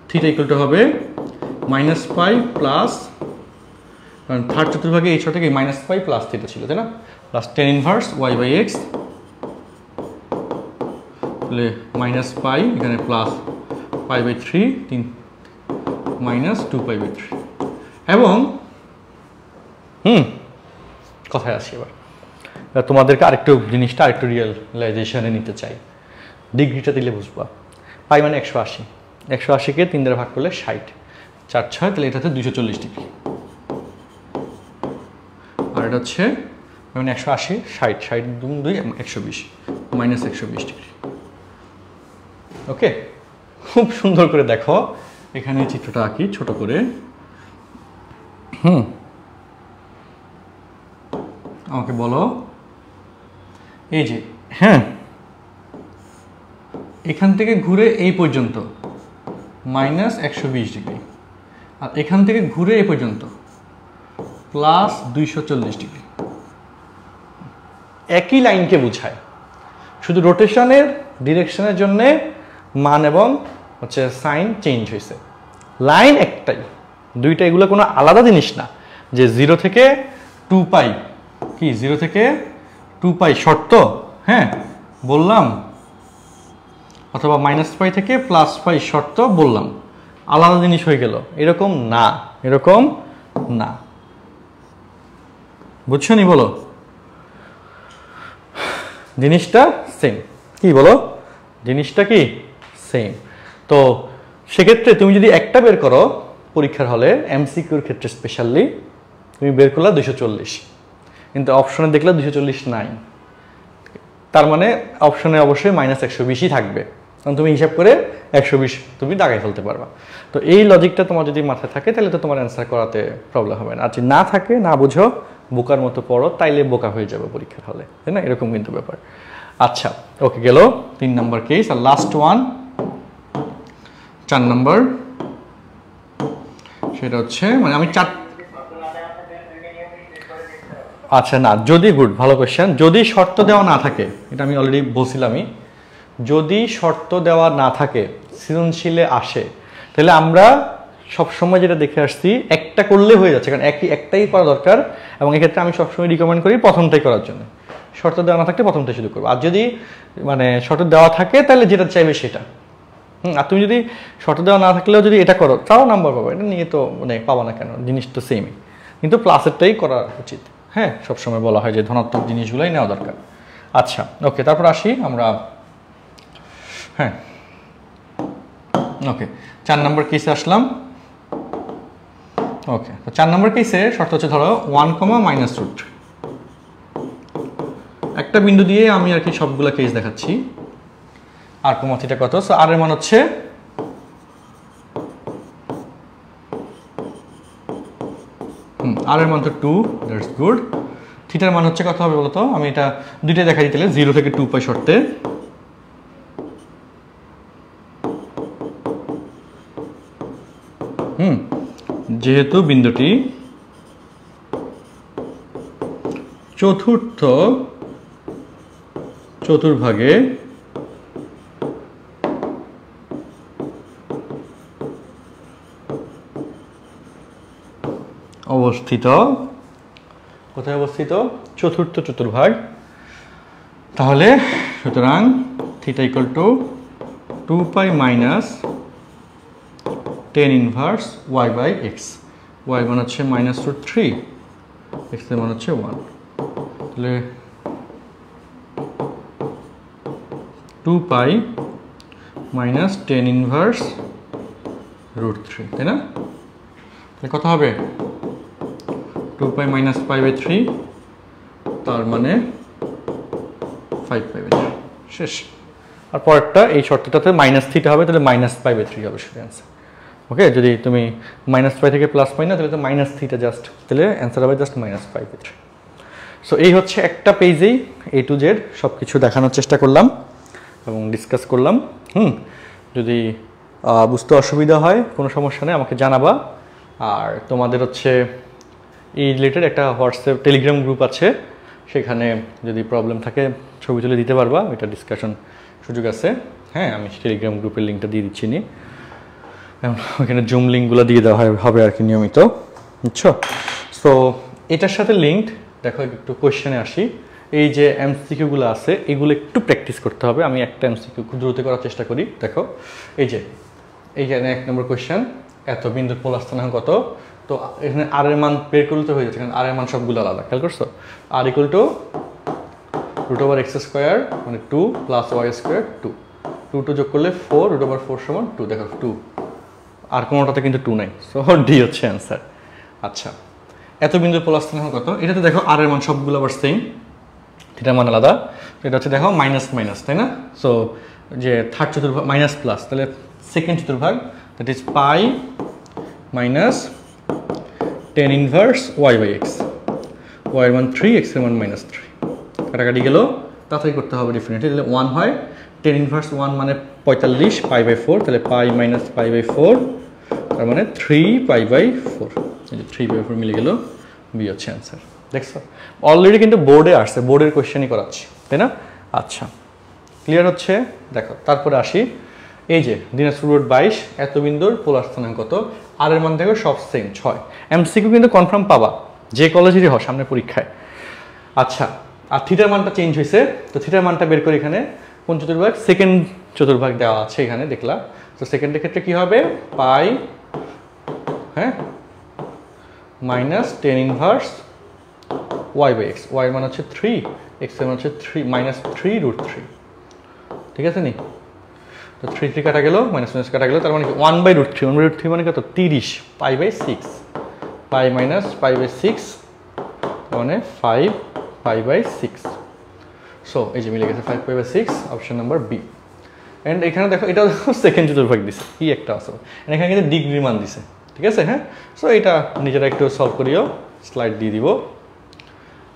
থিটা ইকুয়াল টু হবে মাইনাস পাই প্লাস, কারণ থার্ড চতুর্ভাগে এই শর্তে কি মাইনাস পাই প্লাস থিটা ছিল, তাই না? Plus tan inverse Y by X, তাহলে মাইনাস পাই এখানে প্লাস পাই বাই থ্রি, তিন মাইনাস 2 পাই বাই থ্রি। এবং কথায় আসি এবার, তোমাদেরকে আরেকটু জিনিসটা আরেকটু রিয়েলাইজেশনে নিতে চাই। ডিগ্রিটা দিলে বুঝবা। পাই মানে 180, 180কে 3 দ্বারা ভাগ করলে 60, 4 6, তাহলে এটাতে 240 ডিগ্রি। আর এটা হচ্ছে মানে 180 60 60 2 120 মাইনাস 120 ডিগ্রি। ওকে, খুব সুন্দর করে দেখো, এখানে চিত্রটা আঁকি ছোট করে। আমাকে বলো, এই যে হ্যাঁ, এখান থেকে ঘুরে এই পর্যন্ত মাইনাস 120 ডিগ্রি, আর এখান থেকে ঘুরে এই পর্যন্ত প্লাস 240 ডিগ্রি। একই লাইনকে বোঝায়, শুধু রোটেশনের ডিরেকশনের জন্য মান এবং হচ্ছে সাইন চেঞ্জ হয়েছে, লাইন একটাই, দুইটা, এগুলো কোনো আলাদা জিনিস না যে 0 থেকে 2 পাই কি 0 থেকে 2 পাই শর্ত, হ্যাঁ বললাম, অথবা মাইনাস পাই থেকে প্লাস পাই শর্ত বললাম, আলাদা জিনিস হয়ে গেল, এরকম না, এরকম না, বুঝছো নি? বলো, জিনিসটা সেম, কি বলো, জিনিসটা কি সেম। তো সেক্ষেত্রে তুমি যদি একটা বের করো পরীক্ষার হলে, এমসিকিউর ক্ষেত্রে স্পেশালি, তুমি বের করলা 240, কিন্তু অপশনে দেখলে 240 নাই, তার মানে অপশনে অবশ্যই মাইনাস 120ই থাকবে, কারণ তুমি হিসাব করে 120 তুমি দাগাই ফেলতে পারবা। তো এই লজিকটা তোমার যদি মাথায় থাকে তাহলে তো তোমার অ্যান্সার করাতে প্রবলেম হবে না। আর যদি না থাকে, না বুঝো, বোকার মতো পড়ো, তাইলে বোকা হয়ে যাবে পরীক্ষার হলে, তাই না? এরকম কিন্তু ব্যাপার। আচ্ছা, ওকে, গেল 3 নম্বর কেস। আর লাস্ট ওয়ান 4 নম্বর, সেটা হচ্ছে মানে আমি 4, আচ্ছা না, যদি, গুড, ভালো কোয়েশ্চেন, যদি শর্ত দেওয়া না থাকে, এটা আমি অলরেডি বলছিলামই, যদি শর্ত দেওয়া না থাকে সৃজনশীলে আসে, তাহলে আমরা সবসময় যেটা দেখে আসছি একটা করলে হয়ে যাচ্ছে, কারণ একটাই করা দরকার, এবং এক্ষেত্রে আমি সবসময় রিকমেন্ড করি প্রথমটাই করার জন্য। শর্ত দেওয়া না থাকলে প্রথমটাই শুরু করবো, আর যদি মানে শর্ত দেওয়া থাকে তাহলে যেটা চাইবে সেটা। আর তুমি যদি শর্ত দেওয়া না থাকলেও যদি এটা করো তাও নাম্বার পাবো, এটা নিয়ে তো মানে পাবো না কেন, জিনিস তো সেমই, কিন্তু প্লাসেরটাই করা উচিত। হ্যাঁ, সবসময় বলা হয় যে ধনাত্মক জিনিসগুলোই নেওয়া দরকার। আচ্ছা, ওকে, তারপর আসি আমরা, হ্যাঁ, ওকে, 4 নম্বর কেসে আসলাম। ওকে, তো 4 নম্বর কেসে শর্ত হচ্ছে, ধরো 1, মাইনাস রুট, একটা বিন্দু দিয়ে আমি আর কি সবগুলো কেস দেখাচ্ছি। আর কমা থিটা কত? সো আর এর মান হচ্ছে আর এর মান তো 2, দ্যাটস গুড। থিটার মান হচ্ছে কত হবে বলতো? আমি এটা দুইটাই দেখা দিতে 0 থেকে 2 পাই শর্তে। যেহেতু বিন্দুটি চতুর্থ চতুর্ভাগে অবস্থিত, কোথায় অবস্থিত? চতুর্থ চতুর্ভাগ, তাহলে সুতরাং theta equal to 2 pi minus tan inverse Y by x. Y মান হচ্ছে মাইনাস রুট 3, এক্স এর মান হচ্ছে 1, তাহলে 2 pi minus tan inverse root 3, তাই না? তাহলে কত হবে? 2 পাই মাইনাস পাই বাই 3, তার মানে 5 পাই বাই 3, শেষ। আর পরেরটা এই শর্তটাতে মাইনাস থিটা হবে, তাহলে মাইনাস পাই বাই 3 হবে সেটা অ্যান্সার। ওকে, যদি তুমি মাইনাস পাই থেকে প্লাস পাই না, তাহলে তো মাইনাস থিটা জাস্ট, তাহলে অ্যান্সার হবে just minus pi by 3। So এই হচ্ছে একটা পেজেই A to Z সব কিছু দেখানোর চেষ্টা করলাম এবং ডিসকাস করলাম। যদি বুঝতে অসুবিধা হয় কোনো সমস্যা নেই, আমাকে জানাবা। আর তোমাদের হচ্ছে এই রিলেটেড একটা হোয়াটসঅ্যাপ টেলিগ্রাম গ্রুপ আছে, সেখানে যদি প্রবলেম থাকে ছবি তুলে দিতে পারবা, এটা ডিসকাশন সুযোগ আছে। হ্যাঁ, আমি টেলিগ্রাম গ্রুপের লিঙ্কটা দিয়ে দিচ্ছি নি, ওখানে জুম লিঙ্কগুলো দিয়ে দেওয়া হবে আর কি নিয়মিত, বুঝছো? সো এটার সাথে লিঙ্কড দেখো, একটু কোয়েশ্চেনে আসি। এই যে এমসিকিউগুলো আছে এগুলো একটু প্র্যাকটিস করতে হবে। আমি একটা এমসিকিউ খুব দ্রুত করার চেষ্টা করি। দেখো এই যে এইখানে 1 নম্বর কোয়েশ্চেন, এত বিন্দুর পোলার স্থানাঙ্ক কত? তো এখানে আর এর মান বের করলে তো হয়ে যাচ্ছে, কারণ আর এর মান সবগুলো আলাদা, খেয়াল করছো? আর ইকুয়াল টু √x² মানে 2 প্লাস y² 2, 2 যোগ করলে 4, √4 সমান 2। দেখো 2, আর কোনোটাতে কিন্তু 2 নাই, সো ডি হচ্ছে অ্যান্সার। আচ্ছা, এত বিন্দুর পোলার স্থানাঙ্ক কত? এটাতে দেখো আর এর মান সবগুলো আবার সেম, থিটার মান আলাদা। এটা হচ্ছে দেখো মাইনাস মাইনাস, তাই না? সো যে থার্ড চতুর্ভাগ মাইনাস প্লাস, তাহলে সেকেন্ড চতুর্ভাগ, that is pi minus tan inverse Y by x. Y এর মান 3, এক্স এর মান -3, কাটাকাটি গেল, তাড়াতাড়ি করতে হবে ডেফিনেটলি। তাহলে 1 হয়, টেন ইনভার্স 1 মানে 45, পাই বাই 4, তাহলে পাই মাইনাস পাই বাই 4, তার মানে 3 পাই বাই 4। এই যে 3 বাই 4 মিলে গেল, বি হচ্ছে অ্যান্সার। দেখছো, অলরেডি কিন্তু বোর্ডে আসছে, বোর্ডের কোয়েশ্চেনই করাচ্ছি, তাই না? আচ্ছা, ক্লিয়ার হচ্ছে? দেখো তারপরে আসি, এই যে দিনাজপুর রোড 22, এত বিন্দুর পোলার স্থানাঙ্ক কত? আর এর মান দেখো সব সেম 6। এমসিকিউ কিন্তু কনফার্ম পাবা, যে কলেজেরই হয় সামনে পরীক্ষায়। আচ্ছা, আর থিটার মানটা চেঞ্জ হয়েছে, তো থিটার মানটা বের করে এখানে কোন চতুর্ভাগ? সেকেন্ড চতুর্ভাগ দেওয়া আছে এখানে, দেখলা? তো সেকেন্ডের ক্ষেত্রে কি হবে? পাই, হ্যাঁ, minus tan inverse Y by x. Y মান হচ্ছে 3, এক্স এর মান হচ্ছে 3 মাইনাস 3√3, ঠিক আছে নি? তো 3 3 কাটা গেল, মাইনাস মাইনাস কাটা গেল, তার মানে কি 1/√3। 1/√3 মানে কত? 30, pi by 6, pi minus pi by 6, মানে 5 পাই বাই 6। সো এই যে মিলে গেছে 5 pi by 6, option number B. And এখানে দেখো, এটা সেকেন্ড চতুর্ভাগ দিছে, কি একটা আছে, এখানে কিন্তু ডিগ্রি মান দিছে, ঠিক আছে? হ্যাঁ, সো এটা নিজেরা একটু সলভ করিও, স্লাইড দিয়ে দিব।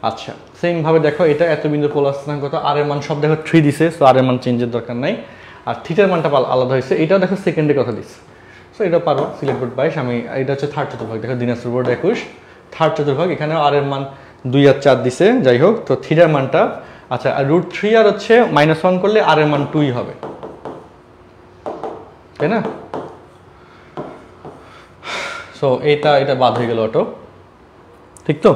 আচ্ছা, সেমভাবে দেখো, এটা এত বিন্দু পোলার স্থানাঙ্ক কত? আর এর মান সব দেখো 3 দিছে, সো আর এর মান চেঞ্জের দরকার নাই। আর থিটার মানটা আলাদা হয়েছে, এটাও দেখো সেকেন্ডে কথা দিচ্ছে, সো এটা পারো। সিলেট বোর্ড 22, আমি এটা হচ্ছে থার্ড চতুর্ভাগ। দেখো দিনাজপুর বোর্ড 21, থার্ড চতুর্ভাগ, এখানেও আর এর মান 2 আর 4 দিছে, যাই হোক। তো থিটার মানটা, আচ্ছা, আর √3 আর হচ্ছে -1 করলে আর এর মান 2ই হবে, তাই না? সো এটা বাদ হয়ে গেল অটো, ঠিক তো?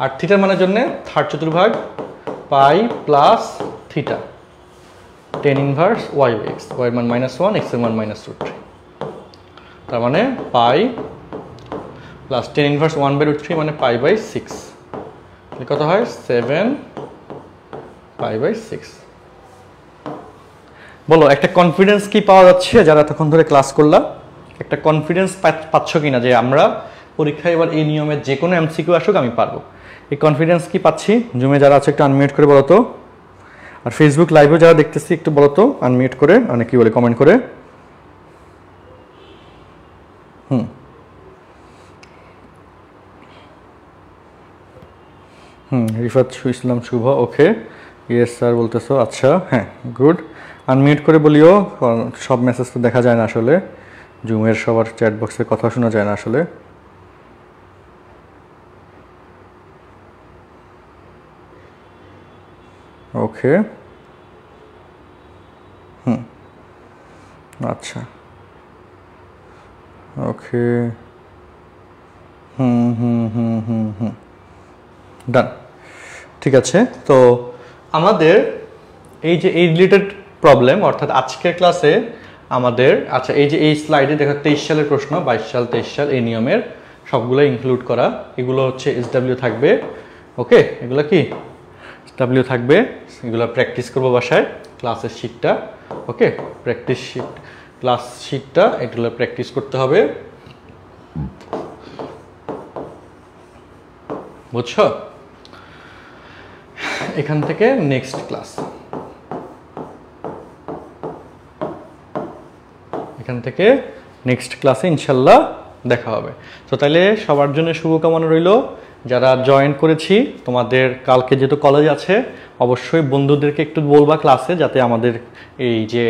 আর থিটার মানের জন্য থার্ড চতুর্ভাগ pi plus theta, tan inverse Y by x. Y এর মান -1, এক্স এর মান -√3, তার মানে পাই প্লাস টেন ইনভার্স 1/√3 মানে পাই বাই 6, কত হয়? 7 পাই বাই 6। বলো, একটা কনফিডেন্স কি পাওয়া যাচ্ছে যারা এতক্ষণ ধরে ক্লাস করলা? একটা কনফিডেন্স পাচ্ছ কিনা যে আমরা পরীক্ষায় এবার এই নিয়মের যে কোনো এমসিকিউ আসুক আমি পারবো? এই কনফিডেন্স কি পাচ্ছি? জুমে যারা আছে একটু আনমিউট করে বলো তো, আর ফেসবুক লাইভেও যারা দেখতেছি একটু বলো তো আনমিউট করে, মানে কি বলে, কমেন্ট করে। রিফাত ইসলাম শুভ, ওকে, ইয়েস স্যার বলতেছো, আচ্ছা, হ্যাঁ, গুড। আনমিউট করে বলিও, সব মেসেজ তো দেখা যায় না আসলে, জুমের সবার চ্যাট বক্সে কথা শোনা যায় না আসলে। ওকে, আচ্ছা, ওকে, ডান, ঠিক আছে। তো আমাদের এই যে এই রিলেটেড প্রবলেম, অর্থাৎ আজকের ক্লাসে আমাদের, আচ্ছা, এই যে এই স্লাইডে দেখো 23 সালের প্রশ্ন, 22 সাল 23 সাল এই নিয়মের সবগুলো ইনক্লুড করা, এগুলো হচ্ছে SW থাকবে, ওকে, এগুলো কি SW থাকবে, এগুলো প্র্যাকটিস করবো বাসায়, ক্লাসের শিটটা, ওকে, প্র্যাকটিস শিট, ক্লাস শিটটা এগুলো প্র্যাকটিস করতে হবে। বুঝছো? এখান থেকে নেক্সট ক্লাস, এখান থেকে নেক্সট ক্লাসে ইনশাল্লাহ দেখা হবে। তো তাহলে সবার জন্য শুভকামনা রইল। যারা জয়েন করেছি, তোমাদের কালকে যেহেতু কলেজ আছে, অবশ্যই বন্ধুদেরকে একটু বলবা ক্লাসে, যাতে আমাদের এই যে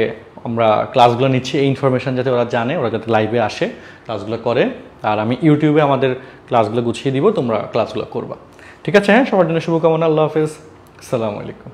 আমরা ক্লাসগুলো নিচ্ছি এই ইনফরমেশান যাতে ওরা জানে, ওরা যাতে লাইভে আসে, ক্লাসগুলো করে। আর আমি ইউটিউবে আমাদের ক্লাসগুলো গুছিয়ে দিব, তোমরা ক্লাসগুলো করবা। ঠিক আছে? হ্যাঁ, সবার জন্য শুভকামনা। আল্লাহ হাফেজ, আসসালামু আলাইকুম।